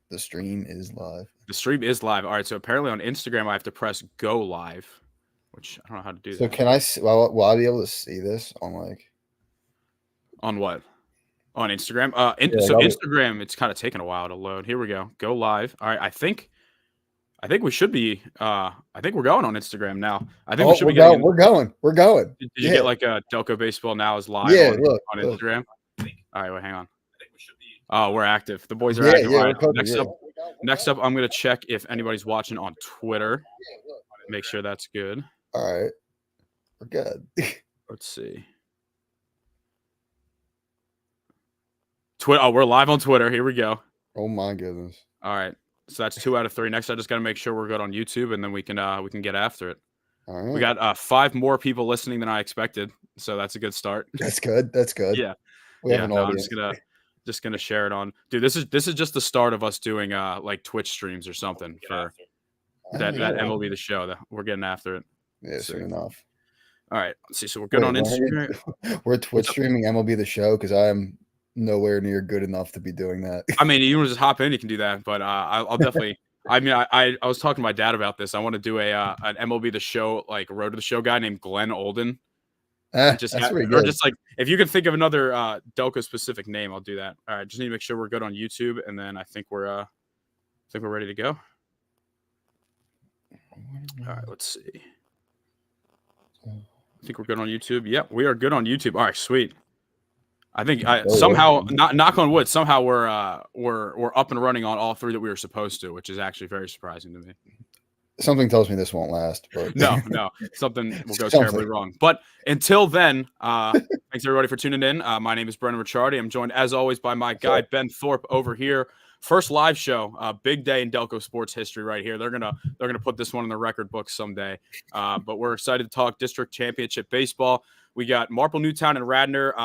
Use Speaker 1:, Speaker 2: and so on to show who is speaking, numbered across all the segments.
Speaker 1: The stream is live.
Speaker 2: The stream is live. All right, so apparently on Instagram I have to press go live, which I don't know how to do
Speaker 1: So
Speaker 2: that.
Speaker 1: can I see, will I be able to see this on like
Speaker 2: On what? On Instagram?
Speaker 1: yeah, like
Speaker 2: So
Speaker 1: I'll be
Speaker 2: Instagram, it's kind of taking a while to load. Here we go. Go live. All right, I think we should be. I think we're going on Instagram now. I think we
Speaker 1: oh
Speaker 2: should be getting.
Speaker 1: we're going.
Speaker 2: Did you get
Speaker 1: Yeah.
Speaker 2: like a Delco Baseball now is live
Speaker 1: Yeah,
Speaker 2: on
Speaker 1: look,
Speaker 2: on
Speaker 1: look.
Speaker 2: Instagram? All right, wait, hang on. Oh, we're active. The boys are
Speaker 1: Yeah,
Speaker 2: active.
Speaker 1: yeah,
Speaker 2: All
Speaker 1: we're
Speaker 2: right.
Speaker 1: cooking,
Speaker 2: Next
Speaker 1: yeah.
Speaker 2: up, I'm gonna check if anybody's watching on Twitter. Make sure that's good.
Speaker 1: All right. We're good.
Speaker 2: Let's see. Twitter. Oh, we're live on Twitter. Here we go.
Speaker 1: Oh my goodness.
Speaker 2: All right. So that's 2 out of 3. Next, I just got to make sure we're good on YouTube, and then we can get after it.
Speaker 1: All
Speaker 2: We
Speaker 1: right.
Speaker 2: got 5 more people listening than I expected, so that's a good start.
Speaker 1: That's good. That's good.
Speaker 2: Yeah,
Speaker 1: We have
Speaker 2: yeah.
Speaker 1: an
Speaker 2: No, I'm
Speaker 1: audience.
Speaker 2: just gonna share it on. Dude, this is just the start of us doing like Twitch streams or something for that
Speaker 1: yeah.
Speaker 2: MLB the show. That we're getting after it.
Speaker 1: Yeah, soon enough.
Speaker 2: All right. Let's see. So we're good on Instagram.
Speaker 1: We're Twitch streaming MLB the show because I am nowhere near good enough to be doing that.
Speaker 2: I mean, you want to just hop in, you can do that. But I'll definitely. I mean, I was talking to my dad about this. I want to do an MLB the show like road to the show guy named Glenn Olden.
Speaker 1: That's pretty good.
Speaker 2: Or just like if you can think of another Delco specific name, I'll do that. All right, just need to make sure we're good on YouTube, and then I think we're ready to go. All right, let's see. I think we're good on YouTube. Yep, we are good on YouTube. All right, sweet. I think somehow, knock on wood, somehow we're up and running on all 3 that we were supposed to, which is actually very surprising to me.
Speaker 1: Something tells me this won't last, but
Speaker 2: no, something will go terribly wrong. But until then, thanks everybody for tuning in. My name is Brendan Ricciardi. I'm joined as always by my guy Ben Thorpe over here. First live show, big day in Delco sports history right here. They're gonna put this one in the record books someday. But we're excited to talk district championship baseball. We got Marple Newtown and Radnor.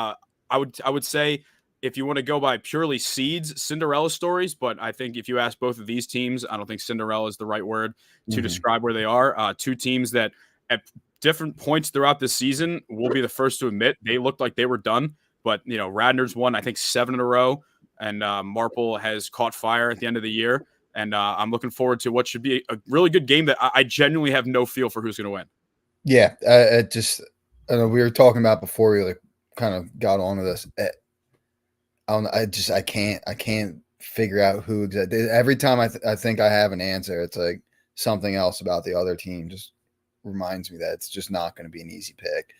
Speaker 2: I would say if you want to go by purely seeds, Cinderella stories, but I think if you ask both of these teams, I don't think Cinderella is the right word to describe where they are. 2 teams that at different points throughout the season, we'll be the first to admit they looked like they were done. But, Radnor's won, I think, 7 in a row, and Marple has caught fire at the end of the year. And I'm looking forward to what should be a really good game that I genuinely have no feel for who's going to win.
Speaker 1: Yeah, I know we were talking about before we kind of got onto this. I can't figure out who exactly. Every time I think I have an answer, it's like something else about the other team just reminds me that it's just not going to be an easy pick.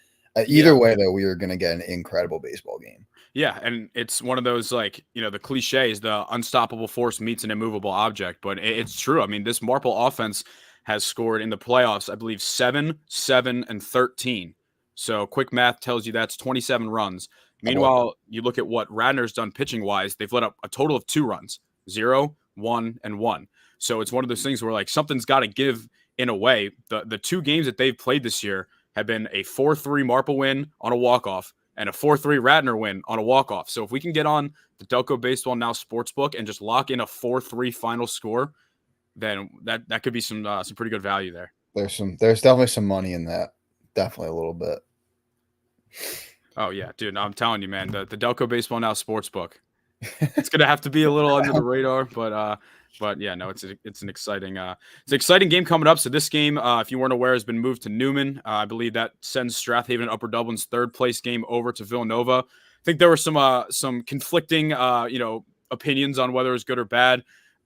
Speaker 1: Either way, though, we are going to get an incredible baseball game.
Speaker 2: Yeah, and it's one of those, like, the cliche is the unstoppable force meets an immovable object, but it's true. I mean, this Marple offense has scored in the playoffs, I believe, 7, 7, and 13. So quick math tells you that's 27 runs. Meanwhile, you look at what Radnor's done pitching-wise, they've let up a total of 2 runs, 0, 1, and 1. So it's one of those things where, like, something's got to give in a way. The 2 games that they've played this year have been a 4-3 Marple win on a walk-off and a 4-3 Radnor win on a walk-off. So if we can get on the Delco Baseball Now Sportsbook and just lock in a 4-3 final score, then that could be some pretty good value there.
Speaker 1: There's definitely some money in that. Definitely a little bit.
Speaker 2: Oh yeah, dude! I'm telling you, man, the Delco Baseball Now Sportsbook. It's gonna have to be a little under the radar, but yeah, no, it's an exciting game coming up. So this game, if you weren't aware, has been moved to Newman. I believe that sends Strathaven and Upper Dublin's 3rd place game over to Villanova. I think there were some conflicting opinions on whether it was good or bad.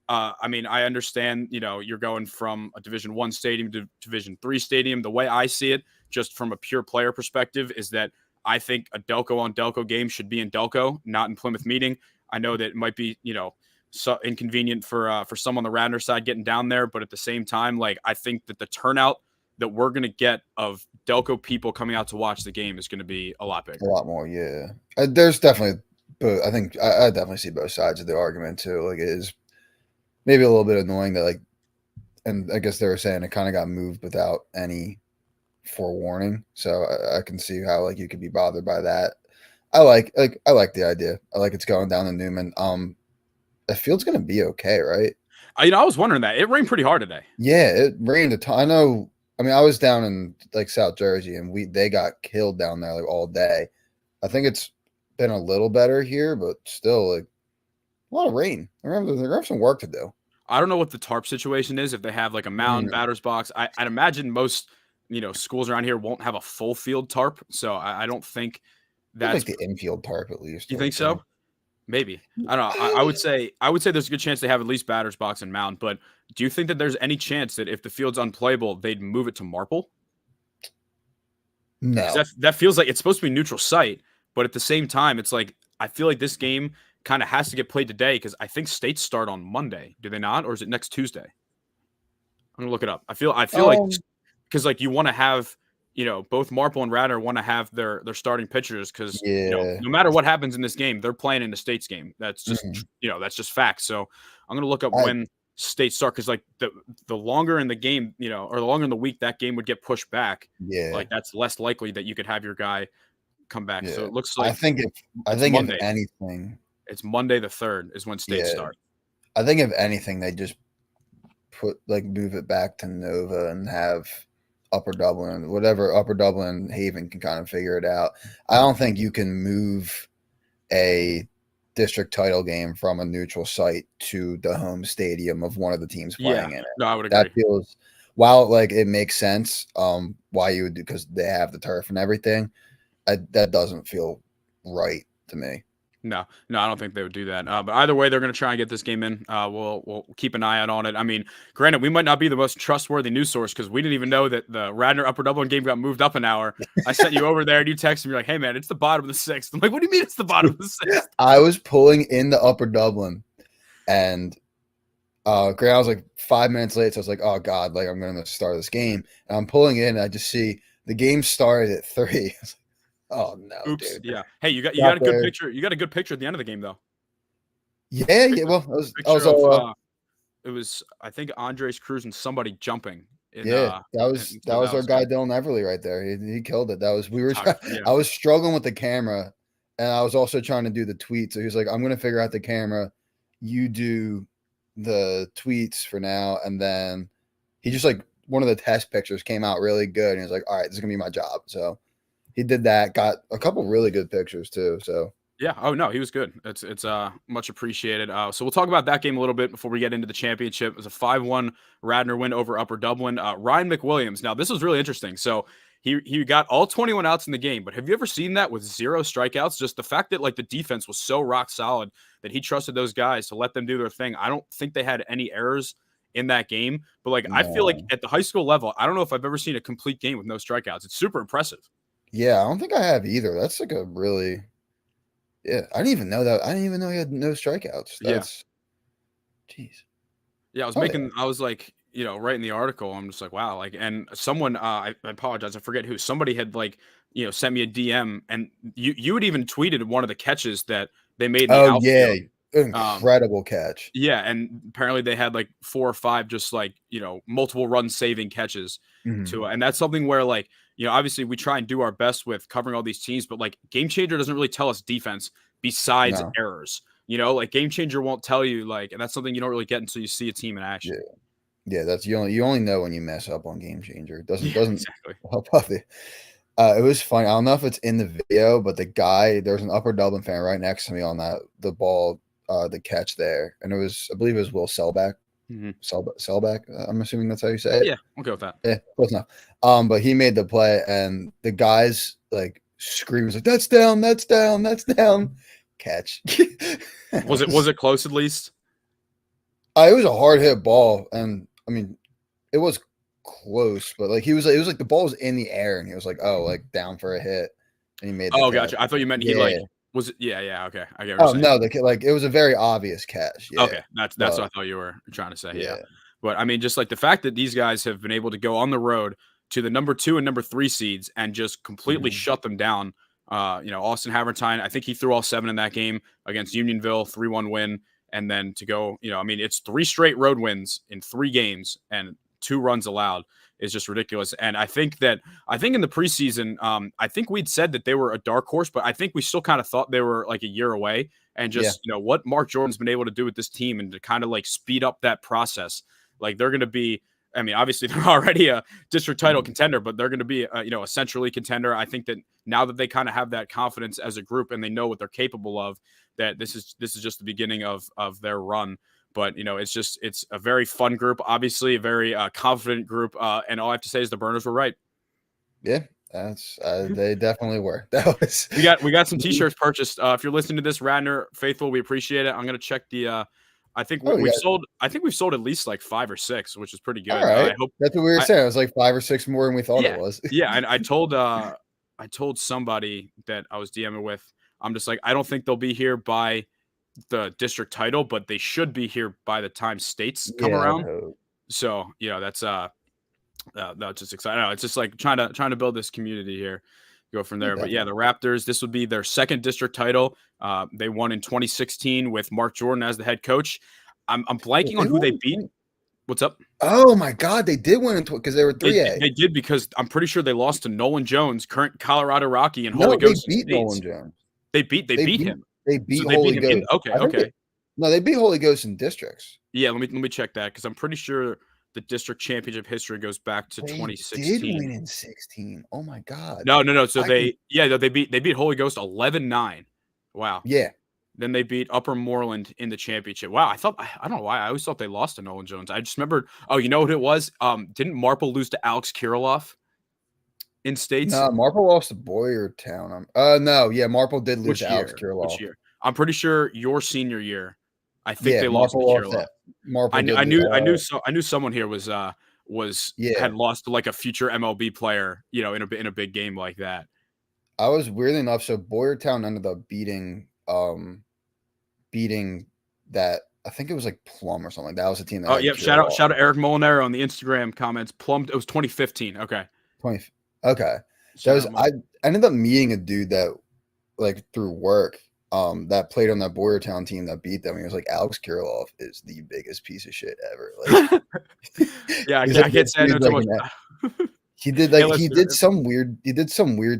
Speaker 2: I mean, I understand, you're going from a Division I stadium to Division III stadium. The way I see it, just from a pure player perspective, is that I think a Delco on Delco game should be in Delco, not in Plymouth Meeting. I know that it might be, so inconvenient for some on the Radnor side getting down there, but at the same time, like, I think that the turnout that we're going to get of Delco people coming out to watch the game is going to be a lot bigger.
Speaker 1: A lot more, yeah. There's definitely, but I think I definitely see both sides of the argument too. Like, it is maybe a little bit annoying that, like, and I guess they were saying it kind of got moved without any forewarning, so I can see how, like, you could be bothered by that. I like the idea. I like it's going down to Newman. The field's gonna be okay, right?
Speaker 2: I was wondering that. It rained pretty hard today.
Speaker 1: Yeah, it rained a ton. I know. I mean, I was down in, like, South Jersey, and they got killed down there, like, all day. I think it's been a little better here, but still, like, A lot of rain. They're gonna have some work to do.
Speaker 2: I don't know what the tarp situation is. If they have like a mound batter's box, I'd imagine most schools around here won't have a full field tarp. So I don't think
Speaker 1: Like
Speaker 2: that's.
Speaker 1: the infield tarp at least.
Speaker 2: You
Speaker 1: I
Speaker 2: think
Speaker 1: would think.
Speaker 2: so? Maybe. I don't know. I would say there's a good chance they have at least batter's box and mound. But do you think that there's any chance that if the field's unplayable, they'd move it to Marple?
Speaker 1: No.
Speaker 2: That feels like it's supposed to be neutral site, but at the same time, it's like I feel like this game kind of has to get played today because I think states start on Monday. Do they not, or is it next Tuesday? I'm gonna look it up. I feel like because like you want to have both Marple and Radnor want to have their starting pitchers because
Speaker 1: Yeah.
Speaker 2: no matter what happens in this game, they're playing in the states game. That's just that's just fact. So I'm gonna look up when states start because like the longer in the game or the longer in the week that game would get pushed back.
Speaker 1: Yeah.
Speaker 2: Like that's less likely that you could have your guy come back.
Speaker 1: Yeah.
Speaker 2: So it looks like
Speaker 1: I think
Speaker 2: Monday.
Speaker 1: if anything,
Speaker 2: It's Monday the 3rd is when states start.
Speaker 1: I think if anything, they just move it back to Nova and have Upper Dublin, whatever Upper Dublin Haven can kind of figure it out. I don't think you can move a district title game from a neutral site to the home stadium of one of the teams playing in it.
Speaker 2: No, I would agree.
Speaker 1: That feels, while like it makes sense, why you would do, because they have the turf and everything. That doesn't feel right to me.
Speaker 2: No, I don't think they would do that. But either way, they're going to try and get this game in. We'll keep an eye out on it. I mean, granted, we might not be the most trustworthy news source because we didn't even know that the Radnor Upper Dublin game got moved up an hour. I sent you over there and you texted me, you're like, hey, man, it's the bottom of the 6th. I'm like, what do you mean it's the bottom of the 6th?
Speaker 1: I was pulling in the Upper Dublin and I was like 5 minutes late. So I was like, oh, God, like I'm going to start this game. And I'm pulling in and I just see the game started at 3. Oh no!
Speaker 2: Oops.
Speaker 1: Dude.
Speaker 2: Yeah. Hey, you got a good picture. You got a good picture at the end of the game, though.
Speaker 1: Yeah. Well,
Speaker 2: it was. I think Andres Cruz and somebody jumping.
Speaker 1: That was our guy Dylan Everly right there. He killed it. I was struggling with the camera, and I was also trying to do the tweet. So he was like, "I'm going to figure out the camera. You do the tweets for now," and then he just like one of the test pictures came out really good, and he was like, "All right, this is gonna be my job." So. He did that, got a couple really good pictures too. So
Speaker 2: yeah, oh no, he was good. It's much appreciated. So we'll talk about that game a little bit before we get into the championship. It was a 5-1 Radnor win over Upper Dublin. Ryan McWilliams. Now this was really interesting. So he got all 21 outs in the game, but have you ever seen that with 0 strikeouts? Just the fact that like the defense was so rock solid that he trusted those guys to let them do their thing. I don't think they had any errors in that game, but like I feel like at the high school level, I don't know if I've ever seen a complete game with no strikeouts. It's super impressive.
Speaker 1: Yeah, I don't think I have either. That's like a really, I didn't even know that. I didn't even know he had no strikeouts. Jeez.
Speaker 2: Yeah, I was like, writing the article. I'm just like, wow. Like, and someone, I apologize, I forget who. Somebody had like, sent me a DM, and you had even tweeted one of the catches that they made in the outfield.
Speaker 1: Yeah. Incredible catch.
Speaker 2: Yeah, and apparently they had like 4 or 5 just like, multiple run saving catches to, and that's something where like, obviously we try and do our best with covering all these teams, but like Game Changer doesn't really tell us defense besides errors. Like Game Changer won't tell you like, and that's something you don't really get until you see a team in action.
Speaker 1: Yeah, that's you only know when you mess up on Game Changer. It doesn't
Speaker 2: exactly
Speaker 1: help out it. It was funny. I don't know if it's in the video, but the guy, there's an Upper Dublin fan right next to me on the ball, the catch there, and I believe it was Will Selback. Selback. I'm assuming that's how you say it.
Speaker 2: Yeah, we'll go with that.
Speaker 1: Yeah, close enough. But he made the play, and the guys like screams like, "That's down! That's down! That's down!" Catch.
Speaker 2: Was it close at least?
Speaker 1: It was a hard hit ball, and I mean, it was close, but like it was like the ball was in the air, and he was like, "Oh, like down for a hit," and he made.
Speaker 2: Gotcha. I thought you meant he like. Was it? Yeah. Okay, I get.
Speaker 1: Oh no, it was a very obvious catch. Yeah.
Speaker 2: Okay, that's what I thought you were trying to say. Yeah, but I mean, just like the fact that these guys have been able to go on the road to the number 2 and number 3 seeds and just completely shut them down. Austin Havertine, I think he threw all 7 in that game against Unionville, 3-1 win, and then to go, I mean, it's 3 straight road wins in 3 games and 2 runs allowed. Is just ridiculous. And I think in the preseason, I think we'd said that they were a dark horse, but I think we still kind of thought they were like a year away. And just, what Mark Jordan's been able to do with this team and to kind of like speed up that process. Like they're going to be, I mean, obviously they're already a district title contender, but they're going to be, a Central League contender. I think that now that they kind of have that confidence as a group and they know what they're capable of, that this is just the beginning of their run. But it's a very fun group, obviously a very confident group, and all I have to say is the Burners were right.
Speaker 1: Yeah, that's they definitely were. That was
Speaker 2: We got some t-shirts purchased. If you're listening to this, Radnor faithful, we appreciate it. I'm gonna check the. I think
Speaker 1: Oh,
Speaker 2: we've
Speaker 1: yeah.
Speaker 2: sold. I think we've sold at least like 5 or 6, which is pretty
Speaker 1: All
Speaker 2: good.
Speaker 1: right.
Speaker 2: I hope.
Speaker 1: That's what we were saying. It was like 5 or 6 more than we thought it
Speaker 2: Yeah,
Speaker 1: was.
Speaker 2: yeah. And I told somebody that I was DMing with. I'm just like, I don't think they'll be here by the district title, but they should be here by the time states come
Speaker 1: Yeah, I'd
Speaker 2: around.
Speaker 1: hope.
Speaker 2: So that's that's just exciting. I know, it's just like trying to build this community here, go from there. But yeah, the Raptors, this would be their second district title. They won in 2016 with Mark Jordan as the head coach. I'm blanking on who they beat. What's up?
Speaker 1: Oh my God, they did win because they were 3A.
Speaker 2: They did, because I'm pretty sure they lost to Nolan Jones, current Colorado Rocky, and
Speaker 1: No,
Speaker 2: Holy Ghost.
Speaker 1: they beat Nolan Jones.
Speaker 2: They beat him.
Speaker 1: They beat
Speaker 2: So they
Speaker 1: Holy
Speaker 2: beat him.
Speaker 1: Ghost.
Speaker 2: Okay.
Speaker 1: No, they beat Holy Ghost in districts.
Speaker 2: Yeah, let me check that, because I'm pretty sure the district championship history goes back to 2016.
Speaker 1: Did win in 16. Oh my God.
Speaker 2: No. So they beat Holy Ghost 11-9. Wow.
Speaker 1: Yeah.
Speaker 2: Then they beat Upper Moreland in the championship. Wow, I don't know why. I always thought they lost to Nolan Jones. I just remembered. Oh, you know what it was? Didn't Marple lose to Alex Kirilloff in states?
Speaker 1: No, Marple lost to Boyertown. No, yeah, Marple did lose to Alex Kirilloff.
Speaker 2: Which year? I'm pretty sure your senior year. I think they lost to
Speaker 1: Marple
Speaker 2: Kirilloff.
Speaker 1: Marple
Speaker 2: I knew someone here was had lost to like a future MLB player, in a big game like that.
Speaker 1: I was weirdly enough. So Boyertown ended up beating that. I think it was like Plum or something. That was the team. That
Speaker 2: yep. Shout out Eric Molinaro on the Instagram comments. Plum. It was 2015. Okay.
Speaker 1: Okay. I ended up meeting a dude that, like, through work, that played on that Boyertown team that beat them. He was like, Alex Kirilloff is the biggest piece of shit ever. Like,
Speaker 2: yeah, I can't say I know too much.
Speaker 1: He did some weird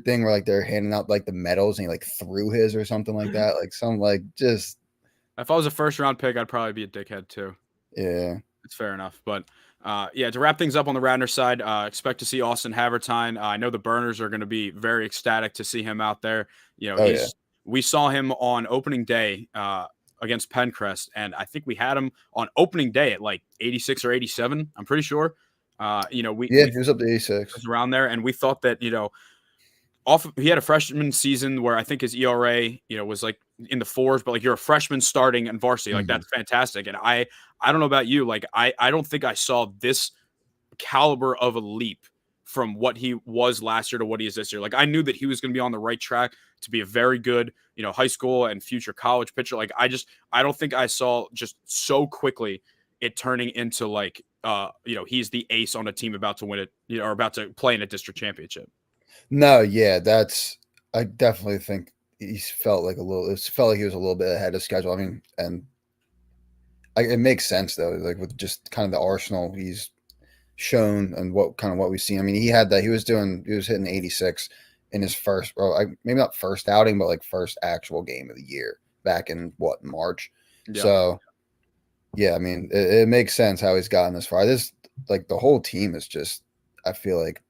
Speaker 1: thing where, like, they're handing out like the medals and he like threw his or something like that. Like some just.
Speaker 2: If I was a first round pick, I'd probably be a dickhead too.
Speaker 1: Yeah,
Speaker 2: it's fair enough. But to wrap things up on the Radnor side, expect to see Austin Havertine. I know the Burners are going to be very ecstatic to see him out there. We saw him on opening day against Pencrest, and I think we had him on opening day at like 86 or 87. I'm pretty sure. He
Speaker 1: was up to 86.
Speaker 2: Was around there, and we thought that he had a freshman season where I think his ERA was like in the 4s, but like you're a freshman starting in varsity, like that's fantastic. And I don't know about you, like I don't think I saw this caliber of a leap from what he was last year to what he is this year. Like I knew that he was going to be on the right track to be a very good, high school and future college pitcher. Like I don't think I saw just so quickly it turning into like he's the ace on a team about to win it, or about to play in a district championship.
Speaker 1: No, yeah, I definitely think it felt like he was a little bit ahead of schedule. I mean, and it makes sense though, like with just kind of the arsenal he's shown and what we've seen. I mean, he was hitting 86 in his first, maybe not first outing, but like first actual game of the year back in March. Yeah. So yeah, I mean, it makes sense how he's gotten this far. This, like, the whole team is just, I feel like,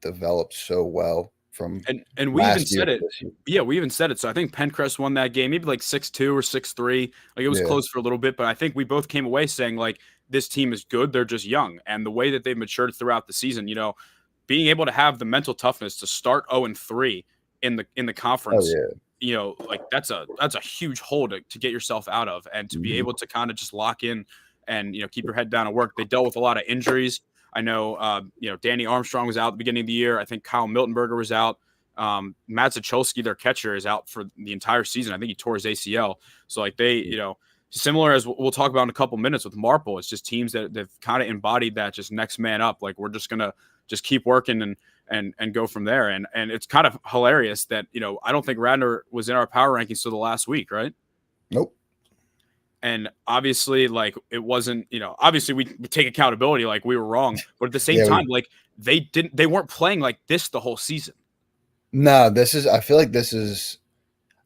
Speaker 1: developed so well from
Speaker 2: and we even said it. Yeah, we even said it. So I think Pencrest won that game, maybe like 6-2 or 6-3. Like it was close for a little bit, but I think we both came away saying like this team is good. They're just young, and the way that they've matured throughout the season, being able to have the mental toughness to start 0-3 in the conference.
Speaker 1: Oh, yeah.
Speaker 2: Like that's a huge hole to get yourself out of, and to be able to kind of just lock in and keep your head down and work. They dealt with a lot of injuries. I know Danny Armstrong was out at the beginning of the year. I think Kyle Miltenberger was out. Matt Zacholski, their catcher, is out for the entire season. I think he tore his ACL. So like they, similar as we'll talk about in a couple minutes with Marple, it's just teams that they've kind of embodied that just next man up. Like we're just gonna just keep working and go from there. And it's kind of hilarious that, I don't think Radnor was in our power rankings till the last week, right?
Speaker 1: Nope.
Speaker 2: And obviously, like, it wasn't, obviously we take accountability, like we were wrong, but at the same time, like they weren't playing like this the whole season.
Speaker 1: No, I feel like this is,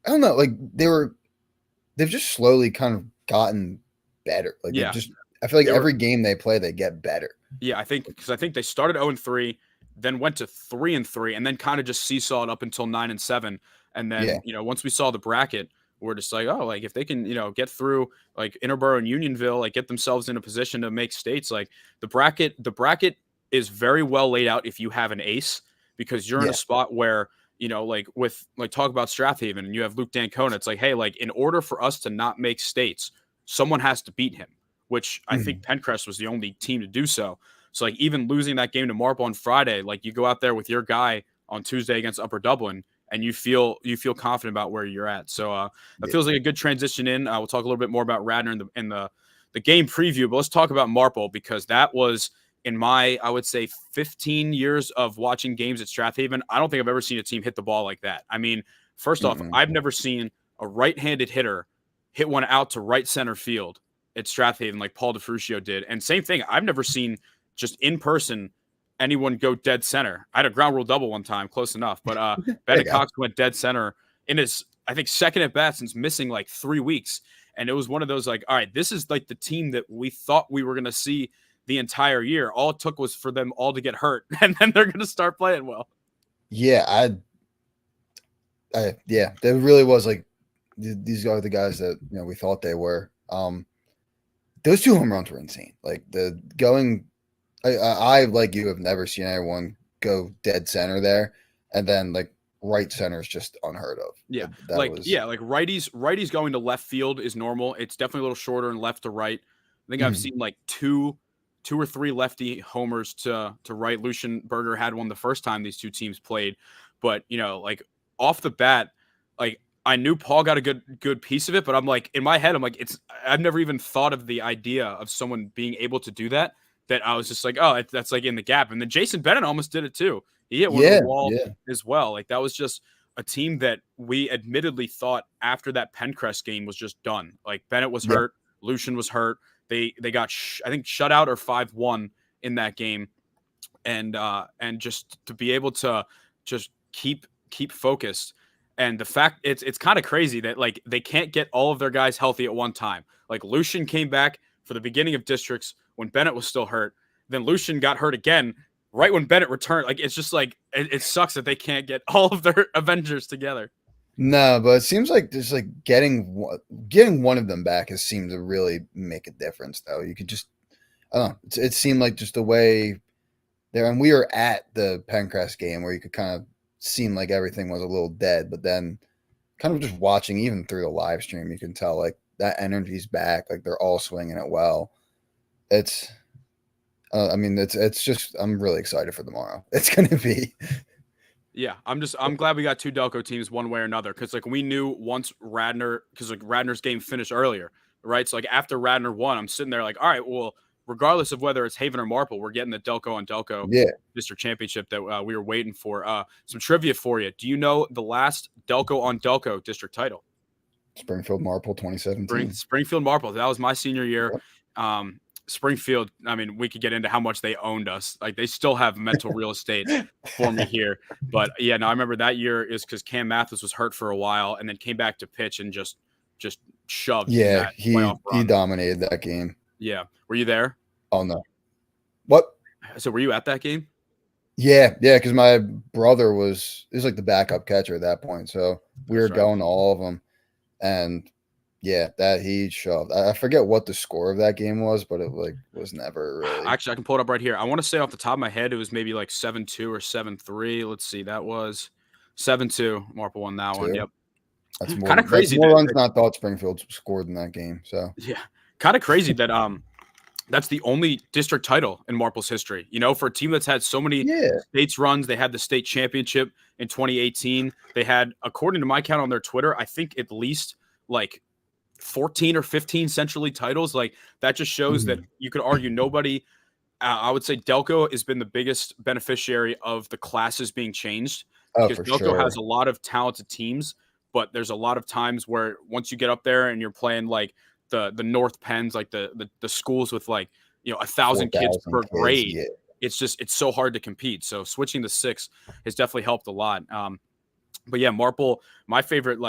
Speaker 1: I don't know, like they've just slowly kind of gotten better. Like, I feel like every game they play, they get better.
Speaker 2: Yeah, I think they started 0-3, then went to 3-3, and then kind of just seesawed up until 9-7. And then, once we saw the bracket we're just like, oh, like if they can, get through like Interborough and Unionville, like get themselves in a position to make states, like the bracket is very well laid out if you have an ace, because you're in a spot where, like with like talk about Strathaven and you have Luke Dancona, it's like, hey, like in order for us to not make states, someone has to beat him, which I think Pencrest was the only team to do so. So like even losing that game to Marple on Friday, like you go out there with your guy on Tuesday against Upper Dublin, and you feel confident about where you're at. So that feels like a good transition in. We'll talk a little bit more about Radnor in the game preview, but let's talk about Marple, because that was, in my, I would say, 15 years of watching games at Strathaven, I don't think I've ever seen a team hit the ball like that. I mean, first off, I've never seen a right-handed hitter hit one out to right center field at Strathaven like Paul DeFrucio did. And same thing, I've never seen just in person anyone go dead center. I had a ground rule double one time, close enough, but Bennett Cox went dead center in his, I think, second at bat since missing like 3 weeks. And it was one of those like, all right, this is like the team that we thought we were going to see the entire year. All it took was for them all to get hurt, and then they're going to start playing well.
Speaker 1: Yeah, there really was like, these are the guys that we thought they were. Those 2 home runs were insane. Like I like you have never seen anyone go dead center there, and then like right center is just unheard of.
Speaker 2: Yeah, like righties going to left field is normal. It's definitely a little shorter and left to right. I think I've seen like two or three lefty homers to right. Lucian Berger had one the first time these two teams played, but like off the bat, like I knew Paul got a good piece of it, but I'm like in my head, I'm like I've never even thought of the idea of someone being able to do that. That I was just like, oh, that's like in the gap. And then Jason Bennett almost did it too. He hit one of the wall as well. Like that was just a team that we admittedly thought after that Pencrest game was just done. Like Bennett was hurt, Lucian was hurt. They got I think shut out or 5-1 in that game, and just to be able to just keep focused. And the fact it's kind of crazy that like they can't get all of their guys healthy at one time. Like Lucian came back for the beginning of districts when Bennett was still hurt. Then Lucian got hurt again right when Bennett returned. Like it's just like it sucks that they can't get all of their Avengers together.
Speaker 1: No, but it seems like just like getting one of them back has seemed to really make a difference. Though you could just, I don't know. It seemed like just the way there, and we were at the Pencrest game where you could kind of seem like everything was a little dead, but then kind of just watching even through the live stream, you can tell like that energy's back. Like they're all swinging it well. It's, I mean, it's just, I'm really excited for tomorrow. It's going to be.
Speaker 2: Yeah, I'm glad we got 2 Delco teams one way or another, because like we knew once Radnor, because like Radnor's game finished earlier, right? So like after Radnor won, I'm sitting there like, all right, well, regardless of whether it's Haven or Marple, we're getting the Delco on Delco district championship that we were waiting for. Some trivia for you. Do you know the last Delco on Delco district title?
Speaker 1: Springfield Marple 2017.
Speaker 2: Springfield Marple. That was my senior year. Springfield, I mean, we could get into how much they owned us. Like they still have mental real estate for me here. But yeah, no, I remember that year is because Cam Mathis was hurt for a while and then came back to pitch and just shoved.
Speaker 1: Yeah, he dominated that game.
Speaker 2: Yeah. Were you there?
Speaker 1: Oh no. What?
Speaker 2: So were you at that game?
Speaker 1: Yeah, because my brother was like the backup catcher at that point. So we were going to all of them. And yeah, that he shoved. I forget what the score of that game was, but it like was never really.
Speaker 2: Actually, I can pull it up right here. I want to say off the top of my head, it was maybe like 7-2 or 7-3. Let's see, that was 7-2. Marple won that one. Yep.
Speaker 1: That's more kind of crazy. More runs not thought Springfield scored in that game. So
Speaker 2: yeah, kind of crazy that that's the only district title in Marple's history. For a team that's had so many states runs, they had the state championship in 2018. They had, according to my count on their Twitter, I think at least like 14 or 15 Central League titles. Like that just shows that you could argue nobody, I would say Delco has been the biggest beneficiary of the classes being changed, because Delco has a lot of talented teams, but there's a lot of times where once you get up there and you're playing like the North Penns, like the schools with like 1,000 kids per grade, it's so hard to compete. So switching to 6 has definitely helped a lot. But yeah, Marple, my favorite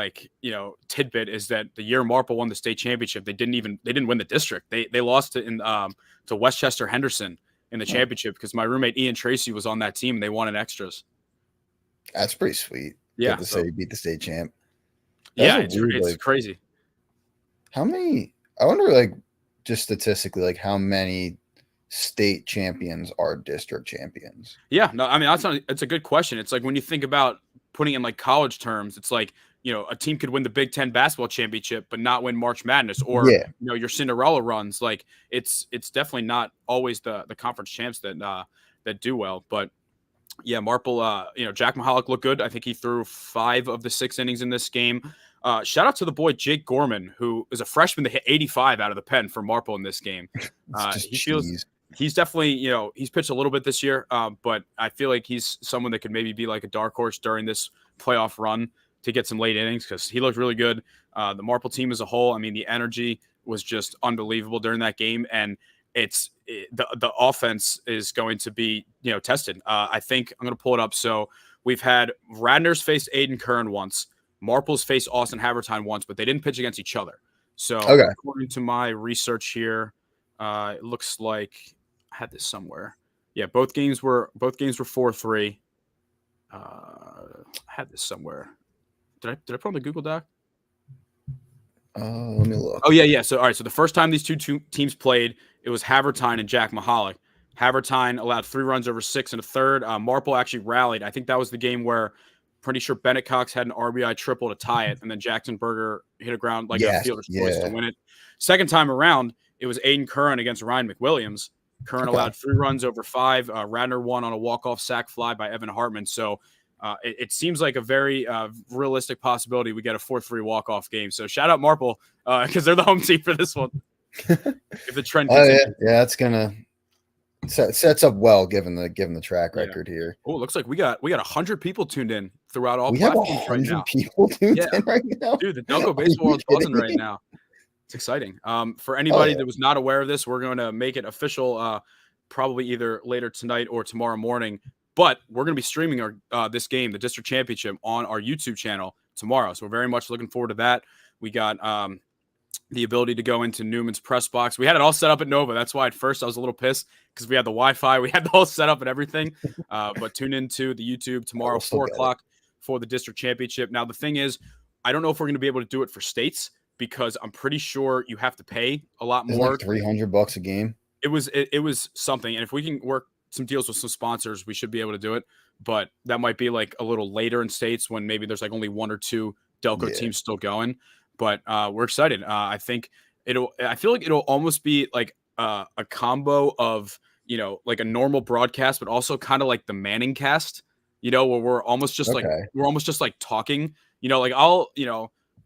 Speaker 2: tidbit is that the year Marple won the state championship, they didn't win the district. They lost to Westchester Henderson in the championship, because my roommate Ian Tracy was on that team and they won in extras.
Speaker 1: That's pretty sweet.
Speaker 2: Yeah,
Speaker 1: say you beat the state champ. That's
Speaker 2: Yeah,
Speaker 1: a weird,
Speaker 2: it's
Speaker 1: like,
Speaker 2: crazy.
Speaker 1: how many? I wonder, like, just statistically, like, how many state champions are district champions?
Speaker 2: Yeah, no, I mean it's a good question. It's like when you think about putting in like college terms, it's like a team could win the Big Ten basketball championship, but not win March Madness, or
Speaker 1: Yeah.
Speaker 2: your Cinderella runs. Like it's definitely not always the conference champs that do well. But yeah, Marple, Jack Mahalik looked good. I think he threw 5 of the 6 innings in this game. Shout out to the boy Jake Gorman, who is a freshman that hit 85 out of the pen for Marple in this game.
Speaker 1: It's just
Speaker 2: He feels
Speaker 1: cheese.
Speaker 2: he's definitely, he's pitched a little bit this year, but I feel like he's someone that could maybe be like a dark horse during this playoff run to get some late innings because he looked really good. The Marple team as a whole, I mean, the energy was just unbelievable during that game, and the offense is going to be tested. I think I'm going to pull it up. So we've had Radnor's faced Aiden Kern once, Marple's faced Austin Havertine once, but they didn't pitch against each other. So
Speaker 1: Okay.
Speaker 2: according to my research here, it looks like I had this somewhere. Yeah, both games were 4-3. I had this somewhere. Did I put on the Google Doc?
Speaker 1: Let me look.
Speaker 2: Oh yeah. So all right. So the first time these two teams played, it was Havertine and Jack Mahalik. Havertine allowed 3 runs over 6 and a third. Marple actually rallied. I think that was the game where pretty sure Bennett Cox had an RBI triple to tie it, and then Jackson Berger hit a ground like a fielder's choice to win it. Second time around, it was Aiden Curran against Ryan McWilliams. Curran allowed 3 runs over 5. Radnor won on a walk-off sac fly by Evan Hartman. So it seems like a very realistic possibility we get a 4-3 walk-off game. So shout out Marple because they're the home team for this one. If the trend continues.
Speaker 1: Yeah, that's gonna sets up well given the track record here.
Speaker 2: Oh, it looks like we got 100 people tuned in throughout all
Speaker 1: we have
Speaker 2: platforms right now.
Speaker 1: people tuned in right now.
Speaker 2: Dude, the Delco baseball world's buzzing right now. It's exciting. For anybody that was not aware of this, we're going to make it official probably either later tonight or tomorrow morning. But we're going to be streaming this game, the district championship, on our YouTube channel tomorrow. So we're very much looking forward to that. We got the ability to go into Newman's press box. We had it all set up at Nova. That's why at first I was a little pissed because we had the Wi-Fi. We had the whole setup and everything. But tune into the YouTube tomorrow, 4 o'clock for the district championship. Now, the thing is, I don't know if we're going to be able to do it for states because I'm pretty sure you have to pay a lot more.
Speaker 1: Like $300 a game.
Speaker 2: It was something. And if we can work some deals with some sponsors, we should be able to do it. But that might be like a little later in states when maybe there's like only 1 or 2 Delco teams still going. But we're excited. I think I feel like it'll almost be like a combo of, like a normal broadcast, but also kind of like the Manning cast, where we're almost just like talking, like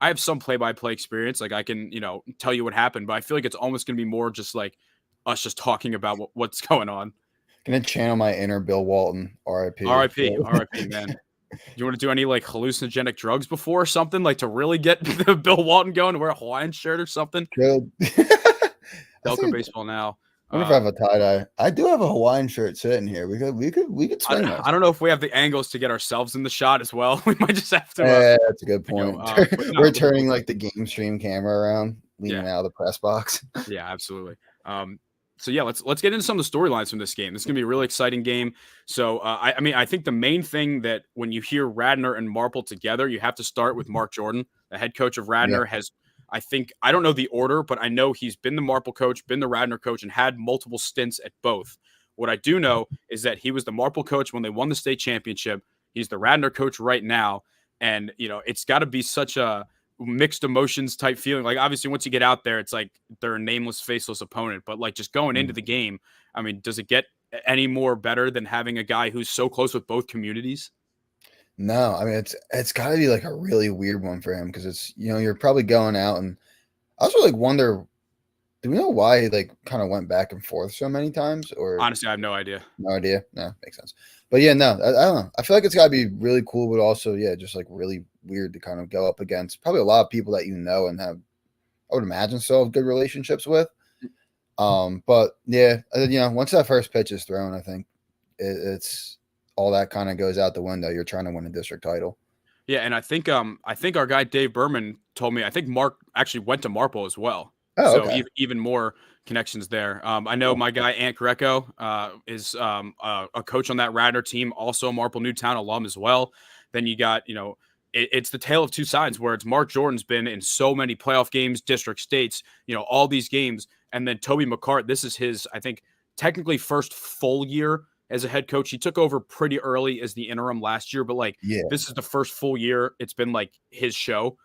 Speaker 2: I have some play-by-play experience. Like I can, tell you what happened, but I feel like it's almost going to be more just like us just talking about what's going on.
Speaker 1: Gonna channel my inner Bill Walton, RIP.
Speaker 2: RIP, man. You want to do any like hallucinogenic drugs before or something, like to really get the Bill Walton going to wear a Hawaiian shirt or something?
Speaker 1: Good.
Speaker 2: Delco baseball now.
Speaker 1: I wonder if I have a tie-dye. I do have a Hawaiian shirt sitting here. We could swing that.
Speaker 2: I don't know if we have the angles to get ourselves in the shot as well. We might just have to.
Speaker 1: Yeah, that's a good point. We're turning like the game stream camera around, leaning out of the press box.
Speaker 2: Yeah, absolutely. So yeah, let's get into some of the storylines from this game. This is gonna be a really exciting game. So I think the main thing that when you hear Radnor and Marple together, you have to start with Mark Jordan, the head coach of Radnor. Has I don't know the order, but I know he's been the Marple coach, been the Radnor coach, and had multiple stints at both. What I do know is that he was the Marple coach when they won the state championship. He's the Radnor coach right now, and it's got to be such a mixed emotions type feeling. Like obviously once you get out there, it's like they're a nameless, faceless opponent, but like just going into the game, I mean, does it get any more better than having a guy who's so close with both communities?
Speaker 1: No, I mean, it's gotta be like a really weird one for him because it's, you're probably going out, and I also like wonder, do we know why he like kind of went back and forth so many times? Or
Speaker 2: honestly, I have no idea.
Speaker 1: No, makes sense. But yeah, no, I don't know. I feel like it's gotta be really cool, but also just like really weird to kind of go up against probably a lot of people that and have, I would imagine, so good relationships with. But yeah, once that first pitch is thrown, I think it's all that kind of goes out the window. You're trying to win a district title.
Speaker 2: Yeah, and I think our guy Dave Berman told me I think Mark actually went to Marple as well.
Speaker 1: Oh,
Speaker 2: so
Speaker 1: okay.
Speaker 2: even more connections there. I know my guy Ant Greco is a coach on that Radnor team, also a Marple Newtown alum as well. Then you got it's the tale of two sides where it's Mark Jordan's been in so many playoff games, district states, all these games. And then Toby McCart, this is his, I think, technically first full year as a head coach. He took over pretty early as the interim last year, but
Speaker 1: Yeah.
Speaker 2: this is the first full year. It's been his show.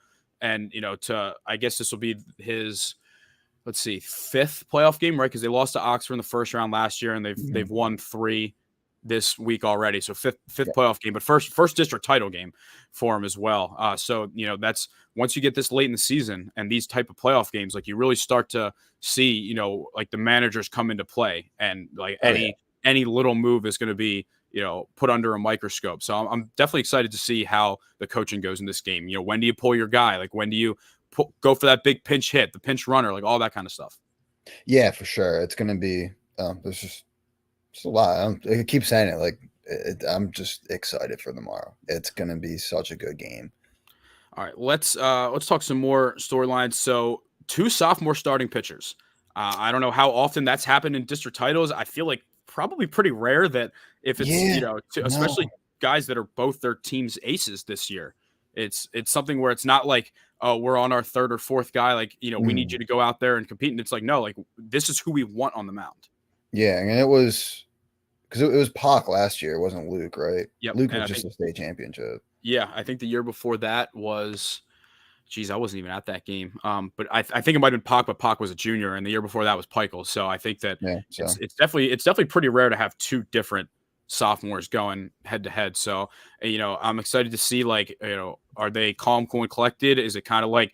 Speaker 2: And, I guess this will be his, let's see, fifth playoff game, right? Because they lost to Oxford in the first round last year, and they've won 3 this week already. So fifth playoff game, but first district title game for him as well. So that's once you get this late in the season and these type of playoff games, you really start to see the managers come into play, and any little move is going to be put under a microscope. So I'm definitely excited to see how the coaching goes in this game. When do you pull your guy? When do you go for that big pinch hit, the pinch runner, all that kind of stuff?
Speaker 1: Yeah, for sure. It's going to be there's just a lot. I keep saying it. I'm just excited for tomorrow. It's going to be such a good game.
Speaker 2: All right, let's talk some more storylines. So 2 sophomore starting pitchers. I don't know how often that's happened in district titles. I feel like probably pretty rare that if it's especially guys that are both their team's aces this year. It's something where it's not oh, we're on our 3rd or 4th guy. We need you to go out there and compete. And it's no, this is who we want on the mound.
Speaker 1: Yeah, and it was because it was Pac last year. It wasn't Luke, right?
Speaker 2: Yep.
Speaker 1: Luke was just a state championship.
Speaker 2: Yeah, I think the year before that was, geez, I wasn't even at that game. But I think it might have been Pac, but Pac was a junior, and the year before that was Peichel. So I think that it's definitely pretty rare to have 2 different sophomores going head to head. So I'm excited to see are they calm, cool, and collected? Is it kind of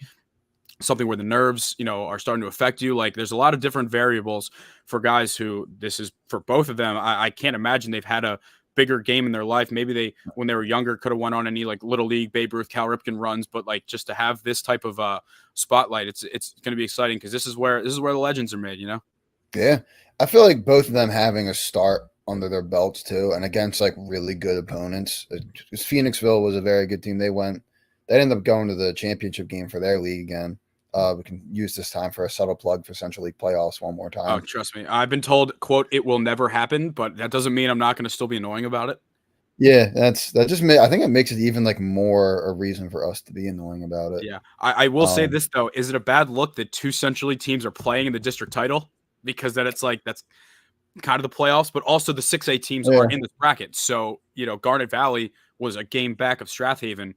Speaker 2: something where the nerves, are starting to affect you? There's a lot of different variables for guys who this is for both of them. I can't imagine they've had a bigger game in their life. Maybe they, when they were younger, could have went on any little league Babe Ruth, Cal Ripken runs, but just to have this type of spotlight, it's going to be exciting because this is where the legends are made.
Speaker 1: Yeah, I feel like both of them having a start under their belts too, and against really good opponents. Because Phoenixville was a very good team. They ended up going to the championship game for their league again. We can use this time for a subtle plug for Central League playoffs one more time.
Speaker 2: Oh, trust me. I've been told, quote, it will never happen, but that doesn't mean I'm not going to still be annoying about it.
Speaker 1: Yeah, I think it makes it even more a reason for us to be annoying about it.
Speaker 2: Yeah. I will say this though. Is it a bad look that 2 Central League teams are playing in the district title? Because then it's that's kind of the playoffs, but also the 6A teams are in this bracket. So, Garnet Valley was a game back of Strathaven,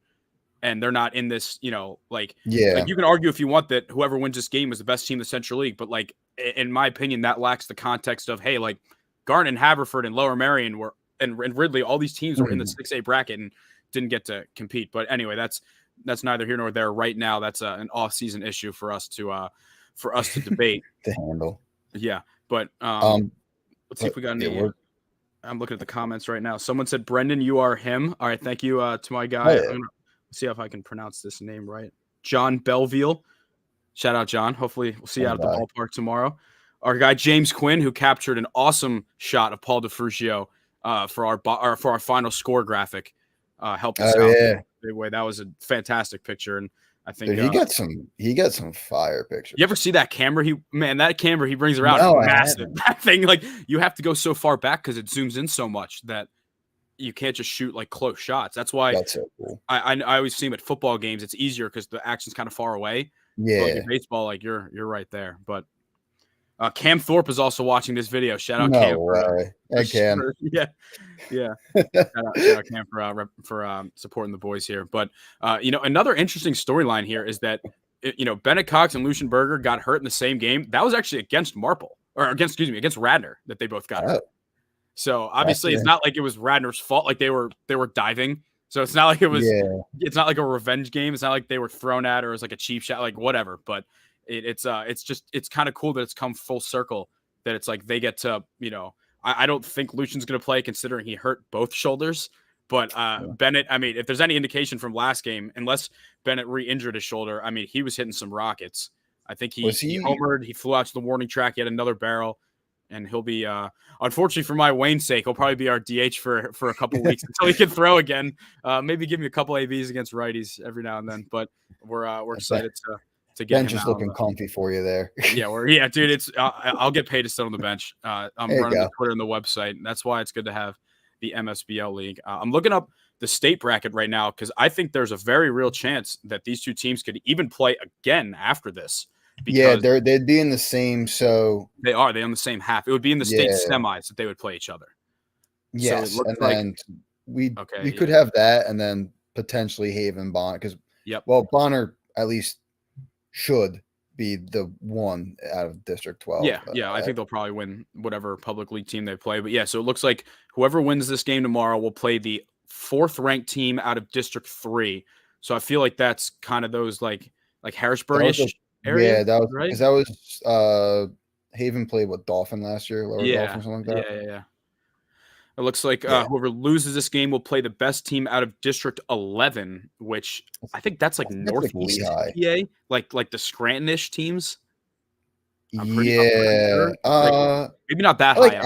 Speaker 2: and they're not in this, you can argue if you want that whoever wins this game is the best team in the Central League. But in my opinion, that lacks the context of, hey, Garnet and Haverford and Lower Merion and Ridley, all these teams were in the 6A bracket and didn't get to compete. But anyway, that's neither here nor there right now. That's an off-season issue for us to debate.
Speaker 1: To handle.
Speaker 2: Yeah. But let's see if we got any. I'm looking at the comments right now. Someone said, Brendan, you are him. All right. Thank you to my guy.
Speaker 1: Oh, yeah.
Speaker 2: See if I can pronounce this name right. John Belville. Shout out, John. Hopefully we'll see you out at the ballpark tomorrow. Our guy James Quinn, who captured an awesome shot of Paul DeFruscio for our final score graphic, helped us out in a big way. That was a fantastic picture, and I think
Speaker 1: he got some fire pictures.
Speaker 2: You ever see that camera? That camera he brings around is massive. That thing, you have to go so far back because it zooms in so much that you can't just shoot close shots. That's why
Speaker 1: that's so cool.
Speaker 2: I always see him at football games. It's easier because the action's kind of far away.
Speaker 1: Yeah,
Speaker 2: in baseball, you're right there. But Cam Thorpe is also watching this video. Shout out
Speaker 1: no
Speaker 2: Cam.
Speaker 1: Way. Hey, Cam.
Speaker 2: Yeah. Shout out Cam for supporting the boys here. But another interesting storyline here is that Bennett Cox and Lucian Berger got hurt in the same game. That was actually against against Radnor that they both got hurt. So obviously it's not like it was Radnor's fault. They were diving. So it's not like it was. Yeah. It's not like a revenge game. It's not like they were thrown at or it was a cheap shot, whatever. But it's kind of cool that it's come full circle. That it's they get to I don't think Lucian's going to play considering he hurt both shoulders. But Bennett, if there's any indication from last game, unless Bennett re-injured his shoulder, he was hitting some rockets. I think he homered. He flew out to the warning track. He had another barrel. And he'll be, unfortunately for my Wayne's sake, he'll probably be our DH for a couple of weeks until he can throw again. Maybe give me a couple ABs against righties every now and then. But we're excited to get
Speaker 1: bench
Speaker 2: him
Speaker 1: is
Speaker 2: out.
Speaker 1: Looking comfy for you there.
Speaker 2: Yeah, dude. It's I'll get paid to sit on the bench. I'm running the Twitter and the website. And that's why it's good to have the MSBL league. I'm looking up the state bracket right now, because I think there's a very real chance that these two teams could even play again after this.
Speaker 1: Yeah,
Speaker 2: Because
Speaker 1: they'd be in the same. So
Speaker 2: they on the same half. It would be in the state
Speaker 1: yeah,
Speaker 2: semis that they would play each other. So it
Speaker 1: yes,
Speaker 2: looks
Speaker 1: and
Speaker 2: like
Speaker 1: then we
Speaker 2: okay,
Speaker 1: we could
Speaker 2: yeah,
Speaker 1: have that, and then potentially Haven Bonner because
Speaker 2: yep.
Speaker 1: well, Bonner at least should be the one out of District 12.
Speaker 2: Yeah. I think they'll probably win whatever public league team they play. But yeah, so it looks like whoever wins this game tomorrow will play the 4th ranked team out of District 3. So I feel like that's kind of those like
Speaker 1: That was
Speaker 2: Harrisburg-ish area,
Speaker 1: yeah, that was
Speaker 2: right?
Speaker 1: because that was Haven played with Dolphin last year, Lower Dolphin,
Speaker 2: Yeah,
Speaker 1: something like that.
Speaker 2: yeah. It looks like
Speaker 1: Yeah,
Speaker 2: whoever loses this game will play the best team out of District 11, which I think that's like
Speaker 1: that's like
Speaker 2: Northeast
Speaker 1: Lehigh.
Speaker 2: PA, like the Scranton-ish teams. I'm pretty
Speaker 1: Yeah,
Speaker 2: sure. Like maybe not that
Speaker 1: I like
Speaker 2: high up.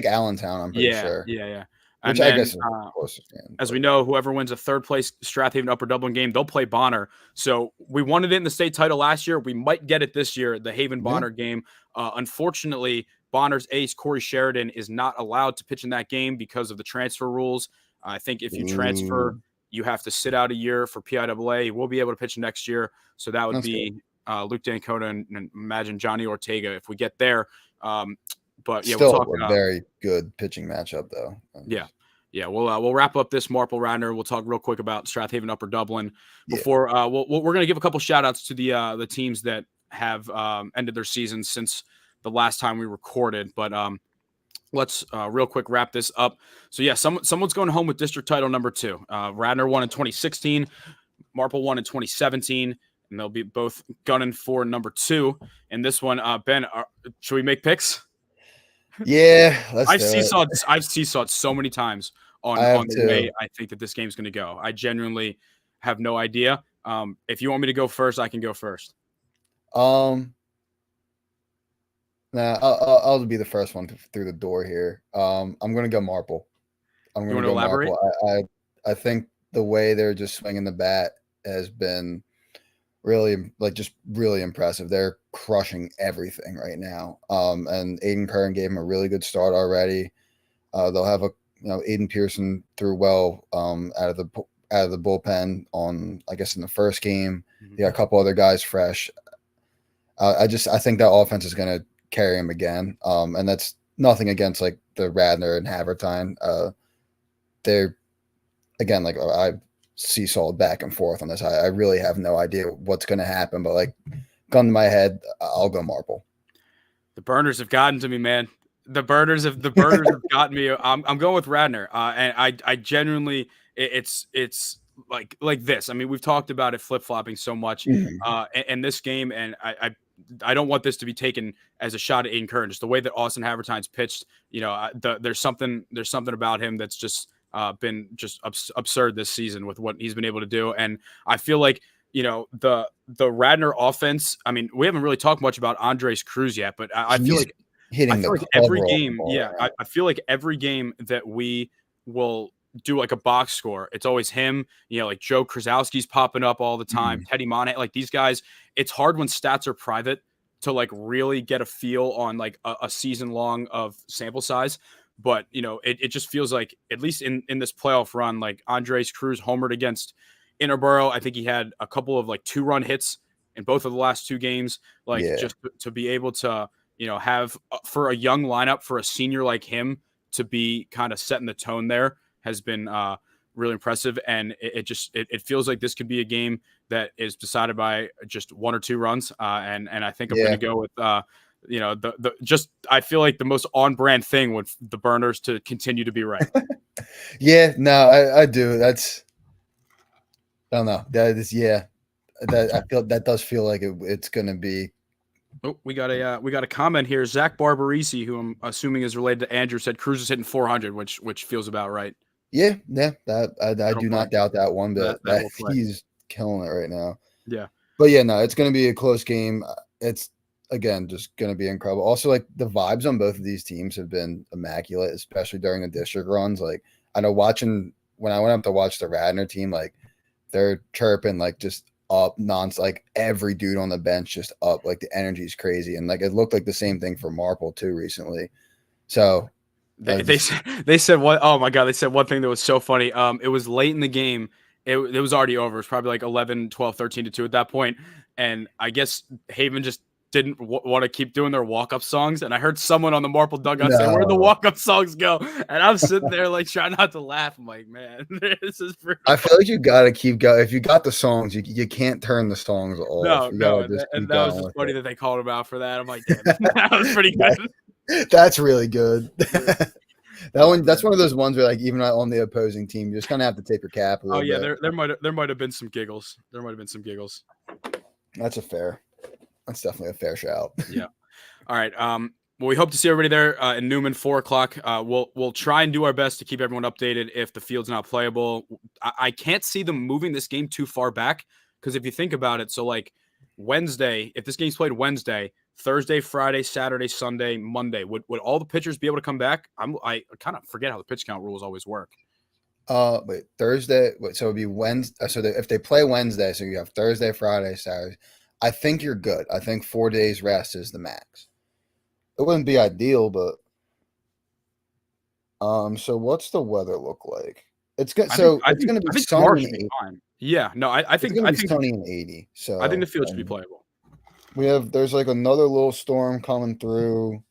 Speaker 1: Allentown. I'm pretty sure,
Speaker 2: Yeah.
Speaker 1: which
Speaker 2: And
Speaker 1: I
Speaker 2: then
Speaker 1: guess is the closest game.
Speaker 2: as we
Speaker 1: But
Speaker 2: know, whoever wins a 3rd place Strathaven Upper Dublin game, they'll play Bonner. So we wanted it in the state title last year. We might get it this year, the Haven
Speaker 1: yeah,
Speaker 2: Bonner game. Unfortunately, Bonner's ace, Corey Sheridan, is not allowed to pitch in that game because of the transfer rules. I think if you transfer,
Speaker 1: ooh,
Speaker 2: you have to sit out a year for PIAA. We'll be able to pitch next year. So that would
Speaker 1: that's good.
Speaker 2: be Luke Dancona and imagine Johnny Ortega if we get there. But yeah, we'll
Speaker 1: Still
Speaker 2: talk.
Speaker 1: a very good pitching matchup, though.
Speaker 2: Yeah, we'll wrap up this Marple Radnor. We'll talk real quick about Strathaven Upper Dublin
Speaker 1: Yeah.
Speaker 2: before we're gonna give a couple shout outs to the teams that have ended their season since the last time we recorded. But let's real quick wrap this up. So yeah, someone's going home with district title number 2. Radnor won in 2016, Marple won in 2017, and they'll be both gunning for number 2. And this one, Ben, should we make picks?
Speaker 1: Yeah, let's
Speaker 2: I've
Speaker 1: do it.
Speaker 2: seesawed so many times on
Speaker 1: I have
Speaker 2: the way
Speaker 1: to.
Speaker 2: I think that this game's going to go. I genuinely have no idea. If you want me to go first, I can go first.
Speaker 1: Nah, I'll be the first one through the door here. I'm gonna go Marple. I'm
Speaker 2: You
Speaker 1: gonna
Speaker 2: want to
Speaker 1: go
Speaker 2: elaborate?
Speaker 1: Marple. I think the way they're just swinging the bat has been really just really impressive. They're crushing everything right now. And Aiden Curran gave them a really good start already. They'll have Aiden Pearson threw well out of the bullpen on I guess in the first game.
Speaker 2: Mm-hmm.
Speaker 1: They got a couple other guys fresh. I think that offense is going to carry him again. And that's nothing against like the Radnor and Havertine. They're again like I seesawed back and forth on this. I really have no idea what's going to happen, but like gun to my head, I'll go Marple.
Speaker 2: The burners have gotten to me, man. The burners have gotten me. I'm going with Radnor, and I genuinely it's like this. I mean, we've talked about it flip flopping so much, in this game, and I don't want this to be taken as a shot at Aiden Curran. Just the way that Austin Havertine's pitched, there's something about him that's just been just absurd this season with what he's been able to do, and I feel like the Radnor offense. I mean, we haven't really talked much about Andres Cruz yet, but I feel like
Speaker 1: hitting
Speaker 2: every game. Yeah, I feel like every game that we will do like a box score, it's always him. Like Joe Krasowski's popping up all the time. Teddy Monahan, like these guys. It's hard when stats are private to like really get a feel on like a season long of sample size. But it just feels like at least in this playoff run, like Andres Cruz homered against Interborough. I think he had a couple of like 2-run hits in both of the last 2 games. Like just to be able to have for a young lineup for a senior like him to be kind of setting the tone there has been really impressive. And it feels like this could be a game that is decided by just 1 or 2 runs. And I think I'm going to go with I feel like the most on brand thing with the burners to continue to be right.
Speaker 1: Yeah, no, I do. I don't know. That is I feel that does feel like it's going to be.
Speaker 2: Oh, we got a comment here. Zach Barbarisi, who I'm assuming is related to Andrew, said Cruz is hitting 400, which feels about right.
Speaker 1: Yeah, that I do not doubt that one bit. That he's killing it right now.
Speaker 2: Yeah,
Speaker 1: but yeah, no, it's going to be a close game. It's again just going to be incredible. Also, like the vibes on both of these teams have been immaculate, especially during the district runs. Like I know when I went up to watch the Radnor team, like they're chirping like just up like every dude on the bench just up, like the energy is crazy, and like it looked like the same thing for Marple too recently. So
Speaker 2: They said what? Oh my god! They said one thing that was so funny. It was late in the game. It was already over. It was probably like 11, 12, 13 to 2 at that point. And I guess Haven just didn't want to keep doing their walk-up songs. And I heard someone on the Marple dugout say, "Where'd the walk-up songs go?" And I'm sitting there like trying not to laugh. I'm like, man, this is pretty.
Speaker 1: I feel like you gotta keep going. If you got the songs, you can't turn the songs off.
Speaker 2: No,
Speaker 1: And
Speaker 2: that was just funny that they called him out for that. I'm like, damn, that was pretty good.
Speaker 1: That's really good. That's one of those ones where, like, even on the opposing team, you just kind of have to take your cap a little bit.
Speaker 2: There might have been some giggles.
Speaker 1: That's definitely a fair shout.
Speaker 2: Yeah. All right. Well, we hope to see everybody there in Newman, 4:00. We'll try and do our best to keep everyone updated if the field's not playable. I can't see them moving this game too far back because if you think about it, so like Wednesday, if this game's played Wednesday, Thursday, Friday, Saturday, Sunday, Monday, would all the pitchers be able to come back? I kind of forget how the pitch count rules always work.
Speaker 1: Wait, Thursday. So it'd be Wednesday. So if they play Wednesday, so you have Thursday, Friday, Saturday. I think you're good. I think 4 days rest is the max. It wouldn't be ideal, but so what's the weather look like? It's good. So it's going to be sunny and 80.
Speaker 2: Fine. Yeah, no, I think
Speaker 1: sunny and 80. So
Speaker 2: I think the field should be playable.
Speaker 1: There's like another little storm coming through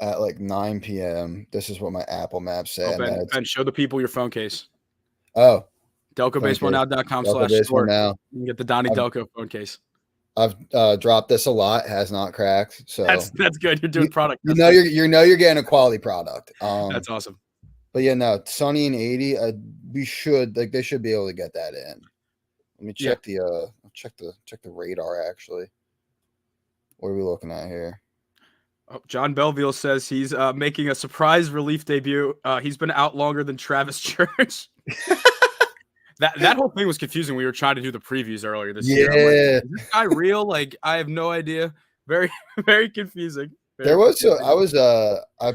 Speaker 1: at like 9 p.m. This is what my Apple Maps say.
Speaker 2: Oh, Ben, show the people your phone case.
Speaker 1: Oh,
Speaker 2: DelcoBaseballNow.com/store. You can get the Donnie Delco phone case.
Speaker 1: I've dropped this a lot. It has not cracked. So
Speaker 2: that's good. You're doing product.
Speaker 1: You're getting a quality product.
Speaker 2: That's awesome.
Speaker 1: But yeah, no, sunny and 80. They should be able to get that in. Let me check check the radar actually. What are we looking at here?
Speaker 2: Oh, John Belville says he's making a surprise relief debut. He's been out longer than Travis Church. That whole thing was confusing. We were trying to do the previews earlier this year.
Speaker 1: Yeah,
Speaker 2: like, is this guy real? Like, I have no idea. Very, very confusing.
Speaker 1: I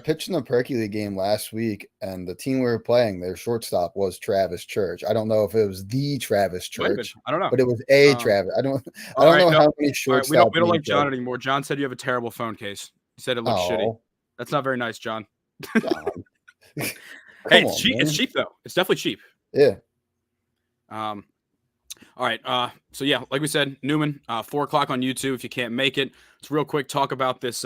Speaker 1: pitched in the Perky League game last week, and the team we were playing, their shortstop was Travis Church. I don't know if it was the Travis Church.
Speaker 2: I don't know,
Speaker 1: but it was a Travis. I don't know how many shortstops.
Speaker 2: Right, we don't like John anymore. John said you have a terrible phone case. He said it looks shitty. That's not very nice, John. Hey, it's cheap though. It's definitely cheap.
Speaker 1: Yeah.
Speaker 2: All right. So yeah, like we said, Newman, 4:00 on YouTube. If you can't make it, let's real quick talk about this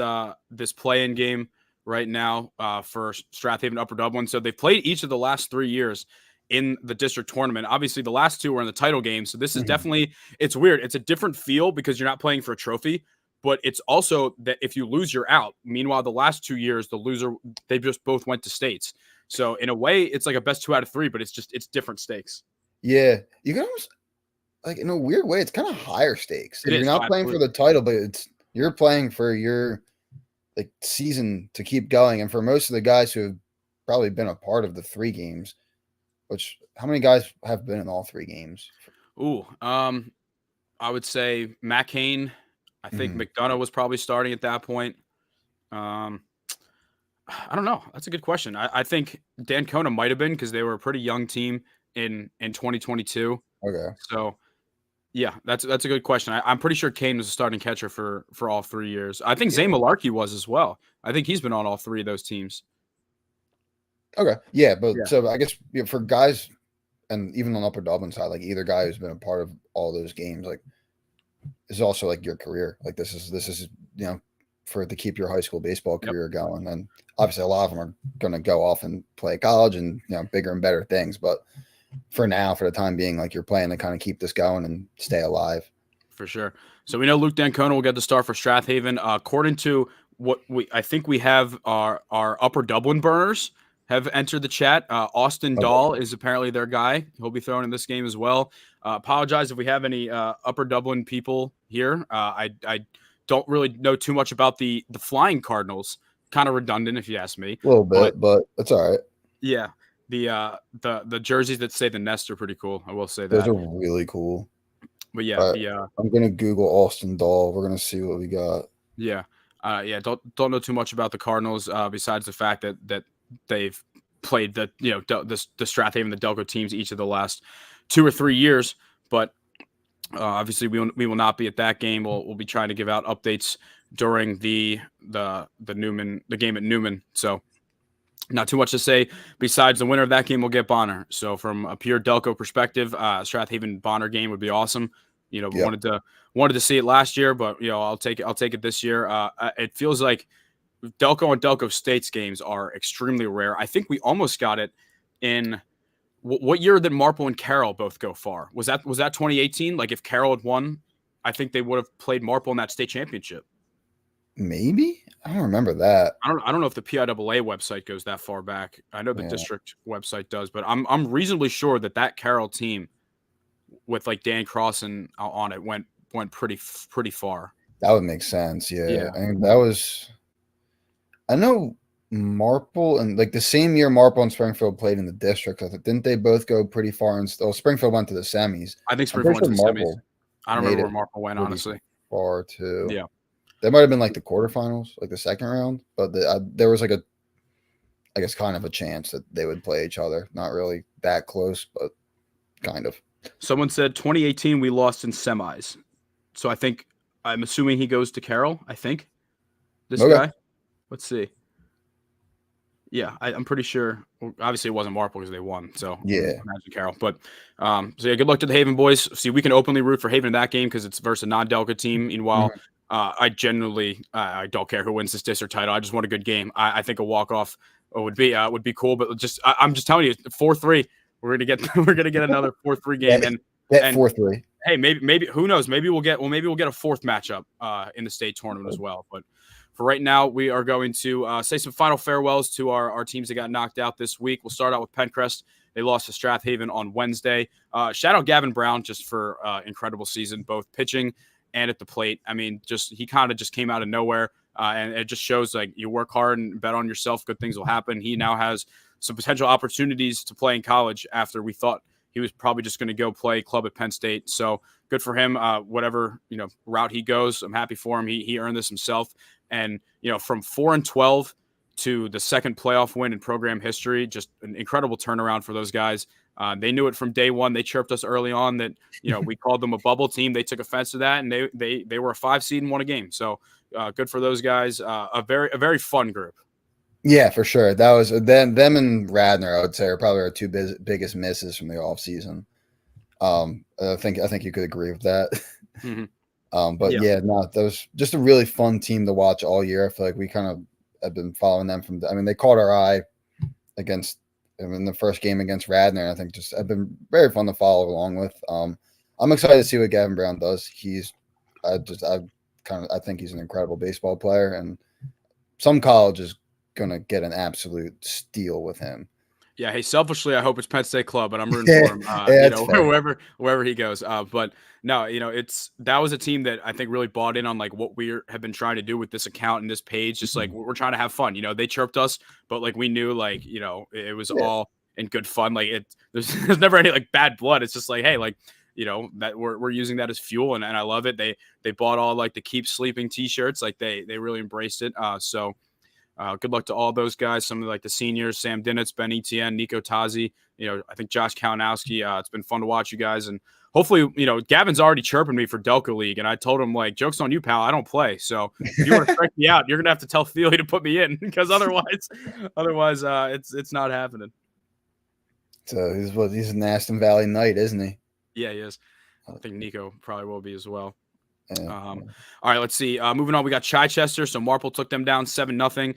Speaker 2: play-in game right now for Strathaven Upper Dublin. So they've played each of the last 3 years in the district tournament. Obviously, the last two were in the title game. So this is definitely, it's weird. It's a different feel because you're not playing for a trophy, but it's also that if you lose, you're out. Meanwhile, the last 2 years, the loser, they just both went to states. So in a way, it's like a best 2 out of 3, but it's different stakes.
Speaker 1: Yeah, you can almost, like, in a weird way, it's kind of higher stakes. You're not playing for the title, but you're playing for your like season to keep going. And for most of the guys who have probably been a part of the 3 games, which how many guys have been in all 3 games?
Speaker 2: Ooh, I would say Matt Kane. I think McDonough was probably starting at that point. I don't know. That's a good question. I think Dan Kona might have been because they were a pretty young team in 2022.
Speaker 1: Okay.
Speaker 2: So yeah, that's a good question. I'm pretty sure Kane was a starting catcher for all 3 years. I think Zane Malarkey was as well. I think he's been on all 3 of those teams.
Speaker 1: Okay. Yeah, but so I guess for guys, and even on Upper Dublin side, like either guy who's been a part of all those games, like is also like your career. Like this is for to keep your high school baseball career going. And obviously a lot of them are going to go off and play college and bigger and better things, but for now, for the time being, like you're playing to kind of keep this going and stay alive.
Speaker 2: For sure. So we know Luke Dancona will get the start for Strathaven. According to what I think we have our Upper Dublin burners have entered the chat. Austin Dahl is apparently their guy. He'll be thrown in this game as well. Apologize if we have any Upper Dublin people here. I don't really know too much about the Flying Cardinals. Kind of redundant if you ask me.
Speaker 1: A little bit, but it's all right.
Speaker 2: Yeah. The jerseys that say the Nest are pretty cool. I will say that.
Speaker 1: Those are really cool.
Speaker 2: But yeah,
Speaker 1: I'm gonna Google Austin Dahl. We're gonna see what we got.
Speaker 2: Yeah. Don't know too much about the Cardinals besides the fact that they've played the Strathaven, the Delco teams each of the last 2 or 3 years. But Obviously, we will not be at that game. We'll be trying to give out updates during the game at Newman. So not too much to say besides the winner of that game will get Bonner. So from a pure Delco perspective, Strathaven Bonner game would be awesome. But
Speaker 1: Yep.
Speaker 2: wanted to see it last year, but I'll take it this year. It feels like Delco and Delco State's games are extremely rare. I think we almost got it in what year did Marple and Carroll both go far? Was that 2018? Like if Carroll had won, I think they would have played Marple in that state championship.
Speaker 1: Maybe I don't remember that.
Speaker 2: I don't know if the PIAA website goes that far back. I know the district website does, but I'm reasonably sure that Carroll team with like Dan Crossan on it went pretty far.
Speaker 1: That would make sense. Yeah.
Speaker 2: Yeah.
Speaker 1: I mean, I know Marple and like the same year Marple and Springfield played in the district. Didn't they both go pretty far? And Springfield went to the semis.
Speaker 2: I think Springfield went to the semis. I don't remember where Marple went, honestly.
Speaker 1: Far too.
Speaker 2: Yeah.
Speaker 1: That might have been like the quarterfinals, like the second round, but there was like I guess kind of a chance that they would play each other. Not really that close, but kind of.
Speaker 2: Someone said 2018 we lost in semis. So I'm assuming he goes to Carroll, I think. This guy. Let's see. Yeah, I'm pretty sure. Well, obviously, it wasn't Marple because they won. So
Speaker 1: yeah,
Speaker 2: imagine Carroll. But so yeah, good luck to the Haven boys. See, we can openly root for Haven in that game because it's versus a non-Delco team. Meanwhile, I genuinely I don't care who wins this district title. I just want a good game. I think a walk-off would be cool. But I'm just telling you, 4-3. We're gonna get another 4-3 game and
Speaker 1: 4-3.
Speaker 2: Hey, maybe who knows? Maybe we'll get a fourth matchup in the state tournament as well. But for right now, we are going to say some final farewells to our teams that got knocked out this week. We'll start out with Pencrest. They lost to Strathaven on Wednesday. Shout out Gavin Brown just for incredible season, both pitching and at the plate. I mean, he kind of just came out of nowhere, and it just shows like you work hard and bet on yourself, good things will happen. He now has some potential opportunities to play in college after we thought he was probably just going to go play club at Penn State. So good for him. Whatever route he goes, I'm happy for him. He earned this himself. And from 4-12 to the second playoff win in program history, just an incredible turnaround for those guys. They knew it from day one. They chirped us early on that we called them a bubble team. They took offense to that, and they were a 5 seed and won a game. So good for those guys. A very fun group.
Speaker 1: Yeah, for sure. That was them and Radnor, I would say, are probably our two biggest misses from the offseason. I think you could agree with that.
Speaker 2: Mm-hmm.
Speaker 1: But that was just a really fun team to watch all year. I feel like we kind of have been following them they caught our eye in the first game against Radnor. And I think just have been very fun to follow along with. I'm excited to see what Gavin Brown does. I think he's an incredible baseball player, and some college is going to get an absolute steal with him.
Speaker 2: Yeah. Hey, selfishly, I hope it's Penn State Club, but I'm rooting for him. Wherever he goes. But no, that was a team that I think really bought in on like what we have been trying to do with this account and this page. Just like we're trying to have fun. They chirped us, but like we knew like it was all in good fun. Like there's never any like bad blood. It's just like hey, like that we're using that as fuel, and I love it. They bought all like the Keep Sleeping T-shirts. Like they really embraced it. So. Good luck to all those guys. Some of like the seniors, Sam Dinitz, Ben Etienne, Nico Tazi, I think Josh Kalinowski. It's been fun to watch you guys. And hopefully, Gavin's already chirping me for Delco League. And I told him, like, joke's on you, pal. I don't play. So if you want to strike me out, you're going to have to tell Feely to put me in because otherwise, it's not happening.
Speaker 1: So he's an Aston Valley Knight, isn't he?
Speaker 2: Yeah, he is. I think Nico probably will be as well. All right, let's see. Moving on, we got Chichester. So Marple took them down 7-0.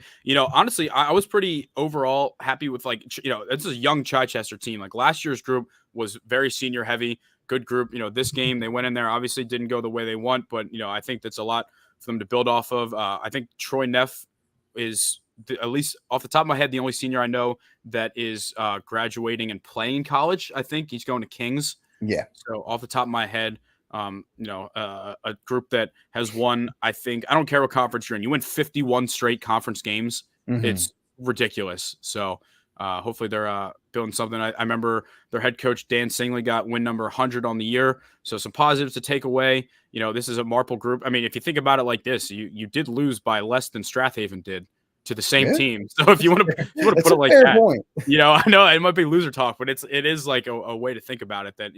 Speaker 2: Honestly, I was pretty overall happy with this is a young Chichester team. Like last year's group was very senior heavy, good group. This game they went in there, obviously didn't go the way they want, but I think that's a lot for them to build off of. I think Troy Neff is at least off the top of my head the only senior I know that is graduating and playing in college. I think he's going to Kings.
Speaker 1: Yeah.
Speaker 2: So off the top of my head. A group that has won, I don't care what conference you're in, you win 51 straight conference games. Mm-hmm. It's ridiculous. So hopefully they're building something. I remember their head coach, Dan Singley, got win number 100 on the year. So some positives to take away. This is a Marple group. I mean, if you think about it like this, you did lose by less than Strathaven did to the same team. So if you want to put it like that, point. I know it might be loser talk, but it is like a way to think about it that,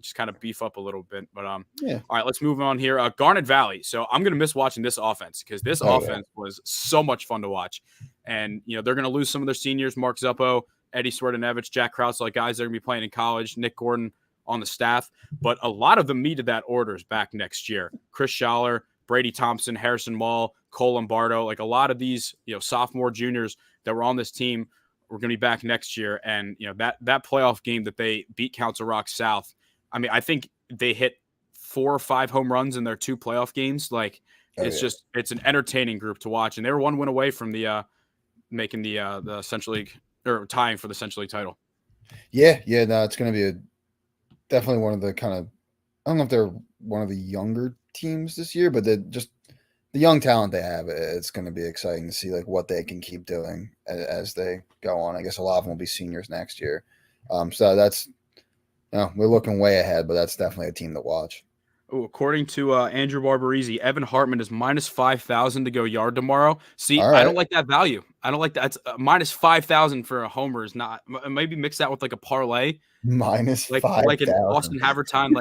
Speaker 2: just kind of beef up a little bit. But
Speaker 1: Yeah.
Speaker 2: all right, let's move on here. Garnet Valley. So I'm gonna miss watching this offense because this offense was so much fun to watch. And they're gonna lose some of their seniors: Mark Zuppo, Eddie Swerdanevich, Jack Krause, like guys that are gonna be playing in college, Nick Gordon on the staff. But a lot of them needed that orders back next year. Chris Schaller, Brady Thompson, Harrison Mall, Cole Lombardo, like a lot of these, sophomore juniors that were on this team were going to be back next year. And, that playoff game that they beat Council Rock South, I mean, I think they hit 4 or 5 home runs in their 2 playoff games. Like it's an entertaining group to watch. And they were 1 win away from the making the Central League or tying for the Central League title.
Speaker 1: Yeah. No, it's going to be definitely one of the kind of, I don't know if they're one of the younger teams this year, but they're just the young talent they have. It's going to be exciting to see like what they can keep doing as they go on. I guess a lot of them will be seniors next year. So that's, we're looking way ahead, but that's definitely a team to watch.
Speaker 2: Ooh, according to Andrew Barbarese, Evan Hartman is minus 5,000 to go yard tomorrow. See,
Speaker 1: Right.
Speaker 2: I don't like that value. I don't like that. It's minus 5,000 for a homer is not. Maybe mix that with like a parlay.
Speaker 1: Minus 5,000.
Speaker 2: Like an Austin Havertine,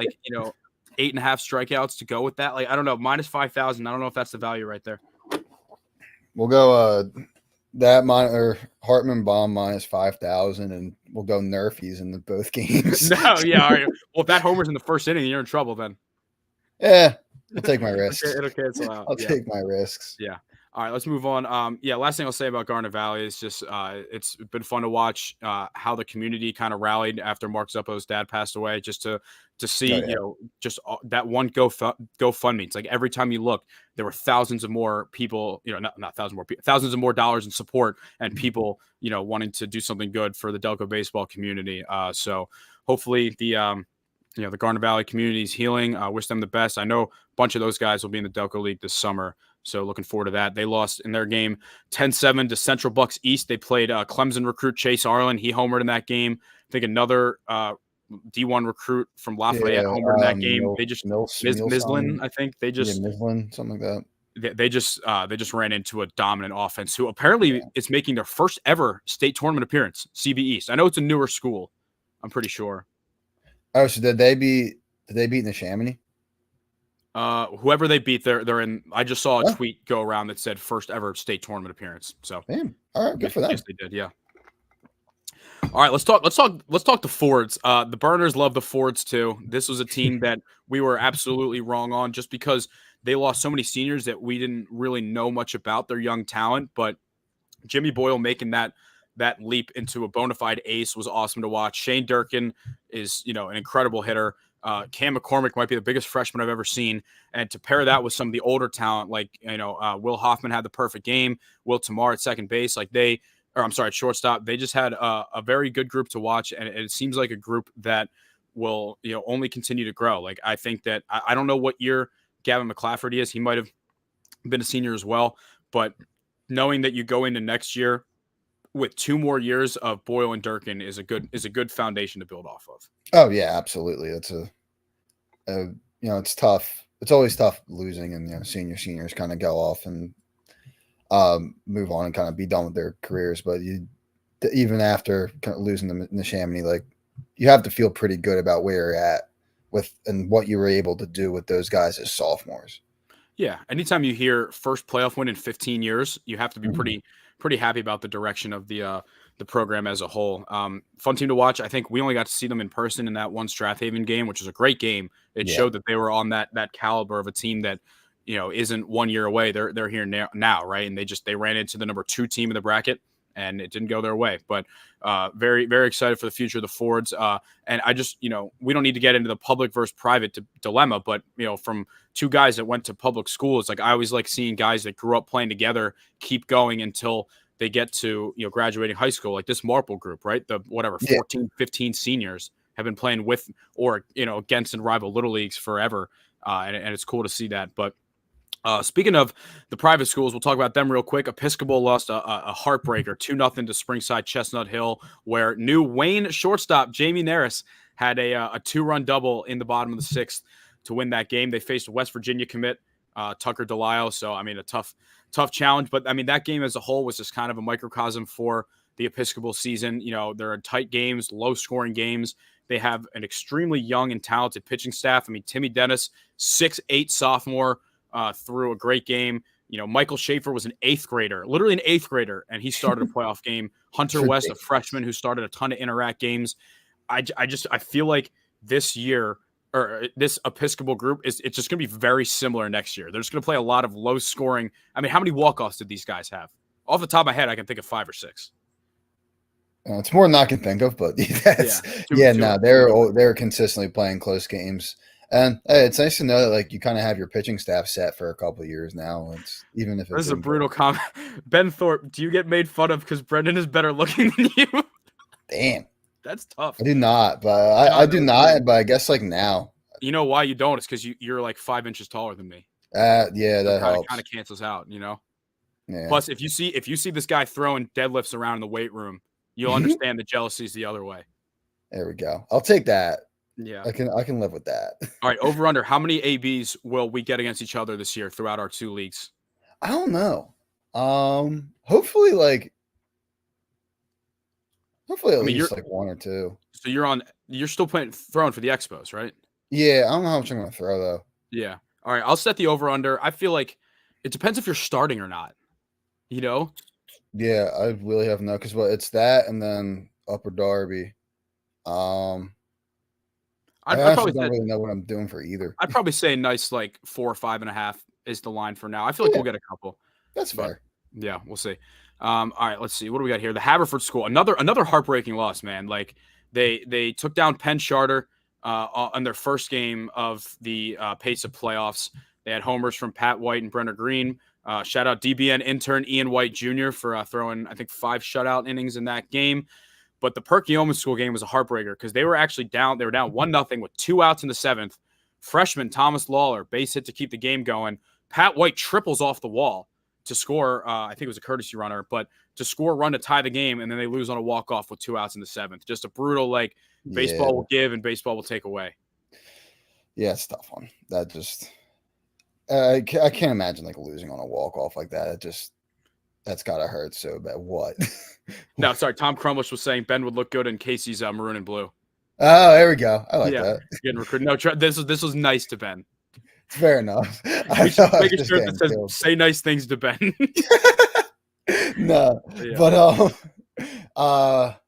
Speaker 2: 8.5 strikeouts to go with that. Like, I don't know, minus 5,000. I don't know if that's the value right there.
Speaker 1: We'll go or Hartman bomb minus 5,000, and we'll go Nerfies in both games.
Speaker 2: No, yeah, all right. Well, if that homer's in the first inning, you're in trouble then.
Speaker 1: Yeah, I'll take my risks.
Speaker 2: It'll cancel out.
Speaker 1: I'll take my risks.
Speaker 2: Yeah. All right, let's move on. Last thing I'll say about Garnet Valley is just it's been fun to watch how the community kind of rallied after Mark Zuppo's dad passed away, just to see, just that one GoFundMe. It's like every time you look, there were thousands of more people, not thousands more people, thousands of more dollars in support and people, wanting to do something good for the Delco baseball community. So hopefully the Garnet Valley community is healing. I wish them the best. I know a bunch of those guys will be in the Delco League this summer. So looking forward to that. They lost in their game 10-7 to Central Bucks East. They played Clemson recruit Chase Arlen. He homered in that game. I think another D1 recruit from Lafayette homered in that game. They just Mislin, I think. They just
Speaker 1: Mislin, something like
Speaker 2: that. They just ran into a dominant offense who apparently is making their first ever state tournament appearance, CB East. I know it's a newer school. I'm pretty sure.
Speaker 1: Oh, so did they beat Neshaminy?
Speaker 2: Whoever they beat, they're in. I just saw a tweet go around that said first ever state tournament appearance. So,
Speaker 1: all right, good for them.
Speaker 2: Yes, they did. Yeah. All right, let's talk the Fords. The Burners love the Fords too. This was a team that we were absolutely wrong on just because they lost so many seniors that we didn't really know much about their young talent. But Jimmy Boyle making that leap into a bona fide ace was awesome to watch. Shane Durkin is, an incredible hitter. Cam McCormick might be the biggest freshman I've ever seen. And to pair that with some of the older talent, like, Will Hoffman had the perfect game. Will Tamar at second base, at shortstop. They just had a very good group to watch. And it seems like a group that will, only continue to grow. Like, I think that I don't know what year Gavin McClafferty is. He might've been a senior as well, but knowing that you go into next year with 2 more years of Boyle and Durkin is a good foundation to build off of.
Speaker 1: Oh yeah, absolutely. It's it's tough. It's always tough losing, and seniors kind of go off and move on and kind of be done with their careers. But even after kind of losing the Neshaminy, like you have to feel pretty good about where you're at with and what you were able to do with those guys as sophomores.
Speaker 2: Yeah, anytime you hear first playoff win in 15 years, you have to be pretty happy about the direction of the program as a whole. Fun team to watch. I think we only got to see them in person in that one Strathaven game, which was a great game. It showed that they were on that caliber of a team that, isn't 1 year away. They're here now, right? And they ran into the number 2 team in the bracket, and it didn't go their way. But very, very excited for the future of the Fords. And I just, we don't need to get into the public versus private dilemma, but, from 2 guys that went to public schools, like I always like seeing guys that grew up playing together keep going until they get to, graduating high school, like this Marple group, right? The 14, 15 seniors have been playing with or, against in rival little leagues forever. And it's cool to see that. But speaking of the private schools, we'll talk about them real quick. Episcopal lost a heartbreaker, 2-0 to Springside Chestnut Hill, where new Wayne shortstop Jamie Naris had a 2-run double in the bottom of the 6th to win that game. They faced West Virginia commit Tucker Delisle. So, a tough challenge. But, that game as a whole was just kind of a microcosm for the Episcopal season. There are tight games, low scoring games. They have an extremely young and talented pitching staff. I mean, Timmy Dennis, 6'8" sophomore, threw a great game. Michael Schaefer was an eighth grader, literally an eighth grader, and he started a playoff game. Hunter West, a freshman who started a ton of Interact games. I feel like this year, or this Episcopal group, it's just going to be very similar next year. They're just going to play a lot of low scoring. I mean, how many walk-offs did these guys have? Off the top of my head, I can think of 5 or 6.
Speaker 1: It's more than I can think of, but they're consistently playing close games, and it's nice to know that like you kind of have your pitching staff set for a couple of years now. Even if
Speaker 2: this is a brutal comment. Ben Thorpe, do you get made fun of because Brendan is better looking than you?
Speaker 1: Damn,
Speaker 2: that's tough.
Speaker 1: I do not, but I do not. But I guess like now,
Speaker 2: you know why you don't? It's because you're like 5 inches taller than me.
Speaker 1: Yeah, that helps.
Speaker 2: Kind of cancels out,
Speaker 1: Yeah.
Speaker 2: Plus, if you see this guy throwing deadlifts around in the weight room, you'll understand the jealousy is the other way.
Speaker 1: There we go. I'll take that.
Speaker 2: Yeah.
Speaker 1: I can live with that.
Speaker 2: All right, over under. How many ABs will we get against each other this year throughout our 2 leagues?
Speaker 1: I don't know. Hopefully at least like 1 or 2.
Speaker 2: So you're still throwing for the Expos, right?
Speaker 1: Yeah, I don't know how much I'm gonna throw though.
Speaker 2: Yeah. All right, I'll set the over under. I feel like it depends if you're starting or not.
Speaker 1: Yeah, I really have no, because it's that and then Upper Darby. I actually don't really know what I'm doing for either.
Speaker 2: I'd probably say nice like 4 or 5.5 is the line for now. I feel like we'll get a couple.
Speaker 1: That's fair.
Speaker 2: Yeah, we'll see. All right, let's see. What do we got here? The Haverford School, another heartbreaking loss, man. Like they took down Penn Charter on their first game of the Pace of playoffs. They had homers from Pat White and Brenner Green. Shout out DBN intern Ian White Jr. for throwing, I think, 5 shutout innings in that game. But the Perkiomen School game was a heartbreaker because they were actually down. They were down 1-0 with 2 outs in the 7th. Freshman Thomas Lawler, base hit to keep the game going. Pat White triples off the wall to score. I think it was a courtesy runner, but to score a run to tie the game, and then they lose on a walk-off with 2 outs in the 7th. Just a brutal, baseball will give and baseball will take away.
Speaker 1: Yeah, it's a tough one. That just I can't imagine losing on a walk-off like that. That's got to hurt so bad. What?
Speaker 2: No, sorry. Tom Crumlish was saying Ben would look good in Casey's maroon and blue.
Speaker 1: Oh, there we go. I like that.
Speaker 2: Getting recruited. No, this was nice to Ben.
Speaker 1: Fair enough.
Speaker 2: We should make a shirt that says "Say nice things to Ben."
Speaker 1: No, but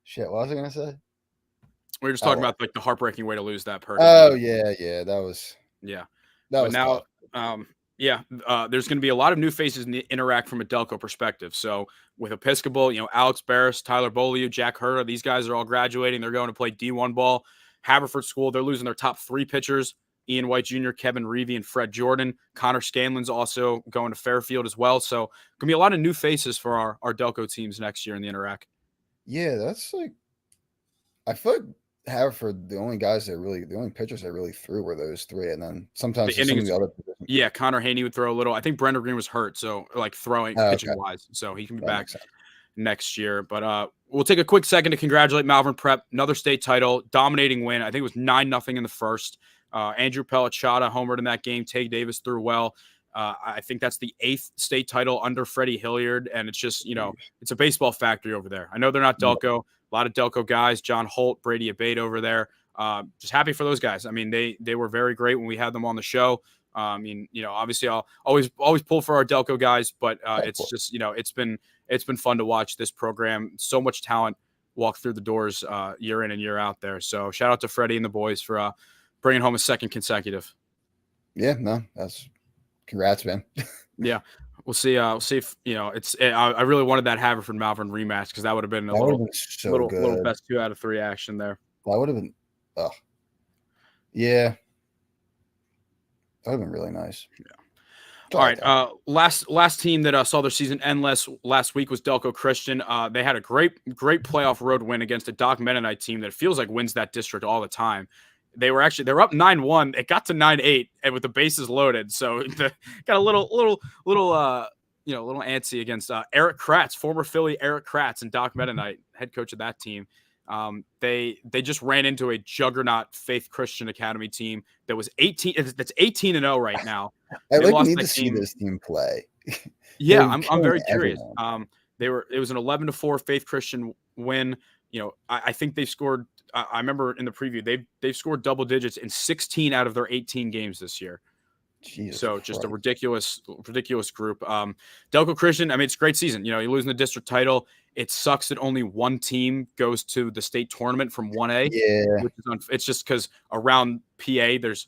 Speaker 1: shit. What was I gonna say?
Speaker 2: We were just talking about the heartbreaking way to lose that person.
Speaker 1: Oh yeah. That was
Speaker 2: now. There's going to be a lot of new faces in the Interact from a Delco perspective. So with Episcopal, Alex Barris, Tyler Beaulieu, Jack Herta, these guys are all graduating. They're going to play D1 ball. Haverford School, they're losing their top 3 pitchers, Ian White Jr., Kevin Reevy, and Fred Jordan. Connor Scanlon's also going to Fairfield as well. So going to be a lot of new faces for our Delco teams next year in the Interact.
Speaker 1: Yeah, that's I feel like Haverford, the only pitchers that really threw were those 3, and then sometimes some of the other positions.
Speaker 2: Yeah, Connor Haney would throw a little. I think Brendan Green was hurt, so pitching wise, so he can be back next year. But we'll take a quick second to congratulate Malvern Prep, another state title, dominating win. I think it was 9-0 in the first. Andrew Pellicciata homered in that game. Tay Davis threw well. I think that's the 8th state title under Freddie Hilliard, and it's just it's a baseball factory over there. I know they're not Delco. A lot of Delco guys, John Holt, Brady Abate over there. Just happy for those guys. I mean, they were very great when we had them on the show. Obviously I'll always pull for our Delco guys, but it's just, it's been fun to watch this program. So much talent walk through the doors year in and year out there. So shout out to Freddie and the boys for bringing home a 2nd consecutive.
Speaker 1: Yeah, no, that's congrats, man.
Speaker 2: Yeah. We'll see if it's. I really wanted that Haverford Malvern rematch because that would have been a little best 2 out of 3 action there.
Speaker 1: That would have been, yeah, that would have been really nice.
Speaker 2: Yeah. All right. Last team that saw their season end last week was Delco Christian. They had a great playoff road win against a Doc Mennonite team that feels like wins that district all the time. They were up 9-1. It got to 9-8, and with the bases loaded, so got a little antsy against Eric Kratz, former Philly Eric Kratz, and Doc Mennonite, head coach of that team. They just ran into a juggernaut Faith Christian Academy team that was 18. That's 18-0 right now.
Speaker 1: I need to see this team play.
Speaker 2: Yeah, I'm very curious. It was an 11-4 Faith Christian win. I think they've scored. I remember in the preview they've scored double digits in 16 out of their 18 games this year.
Speaker 1: Jesus
Speaker 2: So
Speaker 1: Christ.
Speaker 2: just a ridiculous group. Delco Christian, I mean, it's a great season. You're losing the district title. It sucks that only one team goes to the state tournament from 1A.
Speaker 1: Yeah.
Speaker 2: It's just because around PA, there's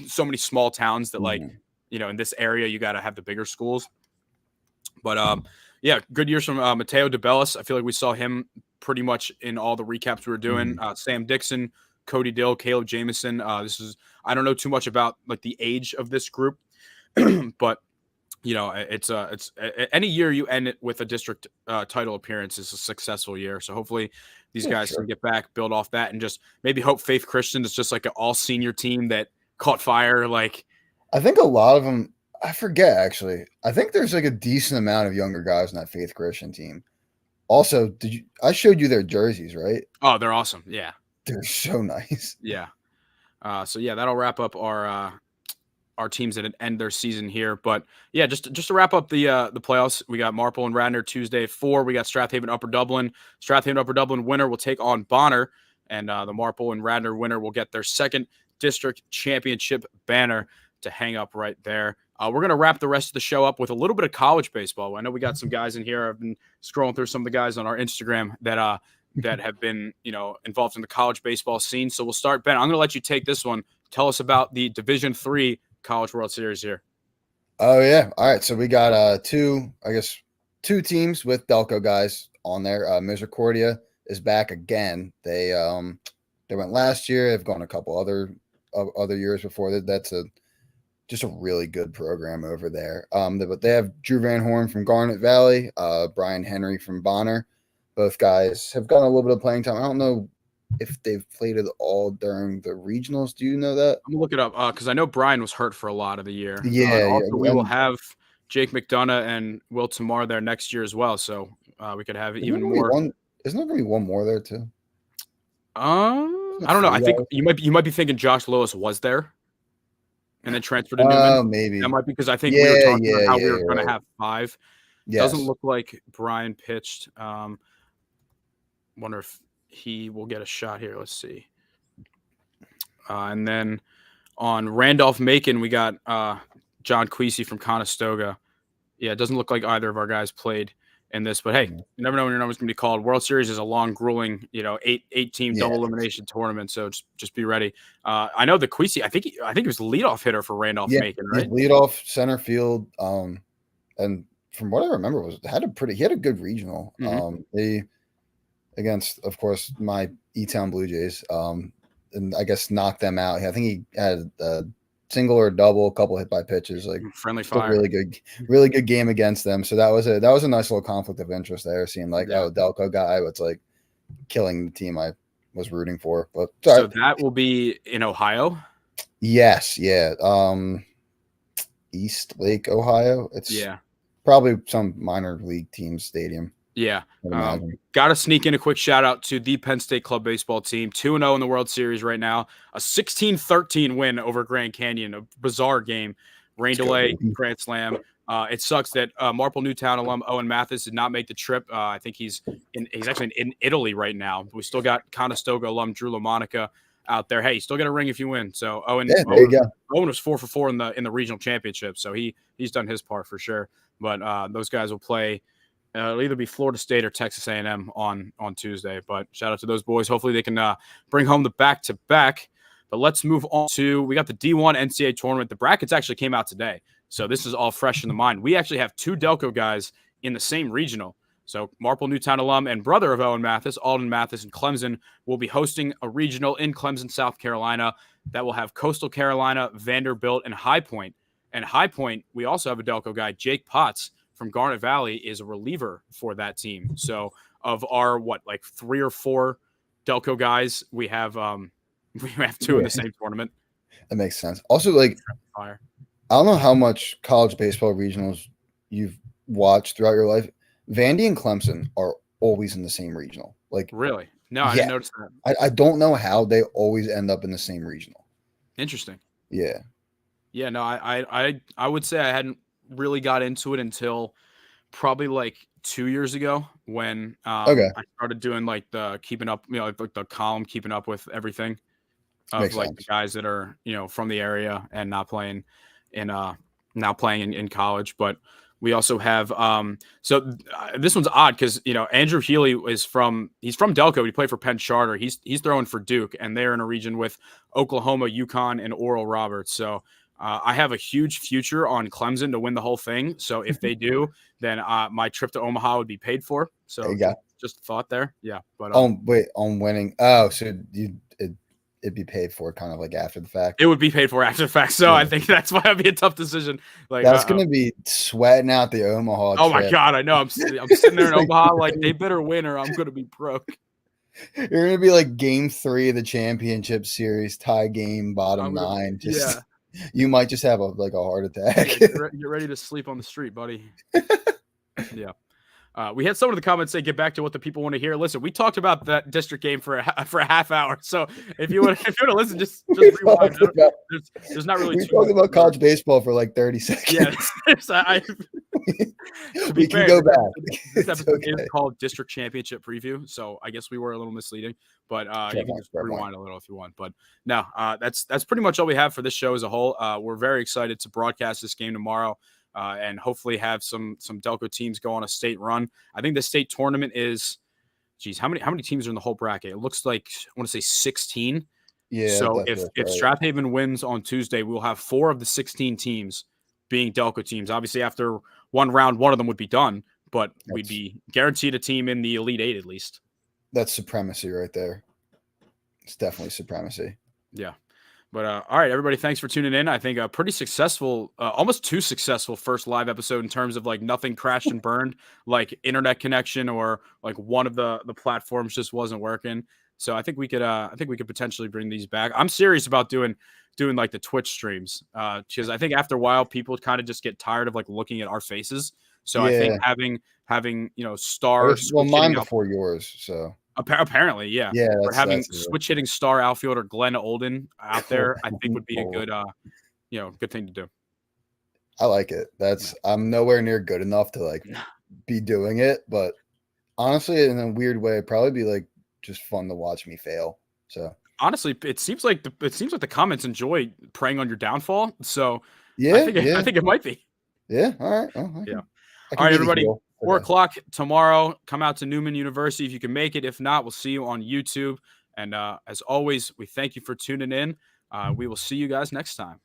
Speaker 2: so many small towns that in this area, you got to have the bigger schools. But yeah, good years from Mateo DeBellis. I feel like we saw him pretty much in all the recaps we were doing. Sam Dixon, Cody Dill, Caleb Jameson. I don't know too much about like the age of this group, but it's any year you end it with a district title appearance is a successful year. So hopefully these guys can get back, build off that, and just maybe hope Faith Christian is just like an all senior team that caught fire. Like
Speaker 1: I think a lot of them. I forget actually. I think there's like a decent amount of younger guys in that Faith Christian team. Also, I showed you their jerseys, right?
Speaker 2: Oh, they're awesome. Yeah.
Speaker 1: They're so nice.
Speaker 2: Yeah. So yeah, that'll wrap up our teams that end their season here. But yeah, just to wrap up the playoffs, we got Marple and Radnor Tuesday at 4. We got Strathaven Upper Dublin. Strathaven Upper Dublin winner will take on Bonner, and the Marple and Radnor winner will get their second district championship banner to hang up right there. We're going to wrap the rest of the show up with a little bit of college baseball. I know we got some guys in here. I've been scrolling through some of the guys on our Instagram that have been, involved in the college baseball scene. So we'll start. Ben, I'm going to let you take this one. Tell us about the Division III College World Series here.
Speaker 1: Oh yeah. All right. So we got two teams with Delco guys on there. Misericordia is back again. They went last year. They've gone a couple other years before that. That's just a really good program over there. But they have Drew Van Horn from Garnet Valley, Brian Henry from Bonner. Both guys have gotten a little bit of playing time. I don't know if they've played it all during the regionals. Do you know that?
Speaker 2: I'm gonna look it up because I know Brian was hurt for a lot of the year.
Speaker 1: Yeah.
Speaker 2: We will have Jake McDonough and Will Tamar there next year as well. So we could have even more.
Speaker 1: Isn't there going to be one more there too?
Speaker 2: I don't know. I think you might be thinking Josh Lewis was there and then transferred to Newman.
Speaker 1: Oh, maybe.
Speaker 2: That might be because I think we were talking about how we were going to have 5. Yes. Doesn't look like Brian pitched. Wonder if he will get a shot here. Let's see. And then on Randolph-Macon, we got John Queasy from Conestoga. Yeah, it doesn't look like either of our guys played in this, but hey, you never know when your number's going to be called. World Series is a long, grueling, 8-team double elimination tournament, so just be ready. I know the Queasy, I think he was the leadoff hitter for Randolph-Macon, right?
Speaker 1: Leadoff center field, and from what I remember, he had a good regional. They against, of course, my E-Town Blue Jays, and I guess knocked them out. I think he had a single or double, a couple hit by pitches, like
Speaker 2: friendly fire.
Speaker 1: Really good game against them. So that was a nice little conflict of interest there. Seeing like Delco guy, but it's like killing the team I was rooting for. But
Speaker 2: so that will be in Ohio.
Speaker 1: Yes, yeah. East Lake, Ohio. It's probably some minor league team stadium.
Speaker 2: Yeah. Got to sneak in a quick shout out to the Penn State Club baseball team, 2-0 in the World Series right now. A 16-13 win over Grand Canyon, a bizarre game. Rain delay, grand slam. It sucks that Marple Newtown alum Owen Mathis did not make the trip. I think he's actually in Italy right now. We still got Conestoga alum Drew LaMonica out there. Hey, you still get a ring if you win. So Owen was 4 for 4 in the regional championship. So he's done his part for sure. But those guys will play. It'll either be Florida State or Texas A&M on Tuesday. But shout out to those boys. Hopefully they can bring home the back-to-back. But let's move on to, we got the D1 NCAA tournament. The brackets actually came out today. So this is all fresh in the mind. We actually have 2 Delco guys in the same regional. So Marple Newtown alum and brother of Owen Mathis, Alden Mathis and Clemson, will be hosting a regional in Clemson, South Carolina that will have Coastal Carolina, Vanderbilt, and High Point. And High Point, we also have a Delco guy, Jake Potts, from Garnet Valley, is a reliever for that team. So of our 3 or 4 Delco guys, we have 2 in the same tournament.
Speaker 1: That makes sense. Also, I don't know how much college baseball regionals you've watched throughout your life. Vandy and Clemson are always in the same regional.
Speaker 2: Really? No, I didn't notice that.
Speaker 1: I don't know how they always end up in the same regional.
Speaker 2: Interesting.
Speaker 1: Yeah.
Speaker 2: Yeah, no, I would say I hadn't really got into it until probably like 2 years ago when
Speaker 1: Okay,
Speaker 2: I started doing like the keeping up, like the column keeping up with everything of
Speaker 1: makes
Speaker 2: like the
Speaker 1: sense.
Speaker 2: guys that are from the area and not playing in now playing in college. But we also have this one's odd because Andrew Healy he's from Delco. He played for Penn Charter. He's throwing for Duke, and they're in a region with Oklahoma, UConn, and Oral Roberts. So I have a huge future on Clemson to win the whole thing. So if they do, then my trip to Omaha would be paid for. So
Speaker 1: You got
Speaker 2: just a thought there. Yeah, but
Speaker 1: on winning. Oh, so it'd be paid for kind of like after the fact.
Speaker 2: it would be paid for after the fact. So
Speaker 1: Yeah.
Speaker 2: I think that's why it'd be a tough decision. Like,
Speaker 1: That's gonna be sweating out the Omaha
Speaker 2: oh my
Speaker 1: trip.
Speaker 2: God, I know. I'm sitting there in Omaha, like they better win or I'm gonna be broke.
Speaker 1: You're gonna be like game 3 of the championship series, tie game, bottom 9. Just you might just have a heart attack.
Speaker 2: Yeah, get ready to sleep on the street, buddy. Yeah. We had some of the comments say, "Get back to what the people want to hear." Listen, we talked about that district game for a half hour. So if you want to listen, just rewind. There's not really.
Speaker 1: We talked about college baseball for like 30 seconds.
Speaker 2: Yeah, to be fair,
Speaker 1: can go back.
Speaker 2: This episode is called District Championship Preview, so I guess we were a little misleading. But you can just rewind a little if you want. But no, that's pretty much all we have for this show as a whole. We're very excited to broadcast this game tomorrow. And hopefully have some Delco teams go on a state run. I think the state tournament is, how many teams are in the whole bracket? It looks like I want to say 16.
Speaker 1: Yeah.
Speaker 2: So if Strathaven wins on Tuesday, we'll have 4 of the 16 teams being Delco teams. Obviously, after one round, one of them would be done, but we'd be guaranteed a team in the Elite 8 at least.
Speaker 1: That's supremacy right there. It's definitely supremacy.
Speaker 2: Yeah. But all right, everybody, thanks for tuning in. I think a pretty successful, almost too successful first live episode in terms of like nothing crashed and burned, like internet connection or like one of the platforms just wasn't working. So I think we could potentially bring these back. I'm serious about doing like the Twitch streams because I think after a while people kind of just get tired of like looking at our faces. So I think having stars.
Speaker 1: Well, mine before yours, so.
Speaker 2: Apparently, yeah.
Speaker 1: Yeah,
Speaker 2: or having switch hitting star outfielder Glenn Olden out there, I think would be a good, good thing to do.
Speaker 1: I like it. I'm nowhere near good enough to like be doing it, but honestly, in a weird way, it'd probably be like just fun to watch me fail. So
Speaker 2: honestly, it seems like the comments enjoy preying on your downfall. So
Speaker 1: yeah,
Speaker 2: I think it might be.
Speaker 1: Yeah. All right. All
Speaker 2: right, everybody. 4 o'clock tomorrow. Come out to Newman University if you can make it. If not, we'll see you on YouTube. And as always, we thank you for tuning in. We will see you guys next time.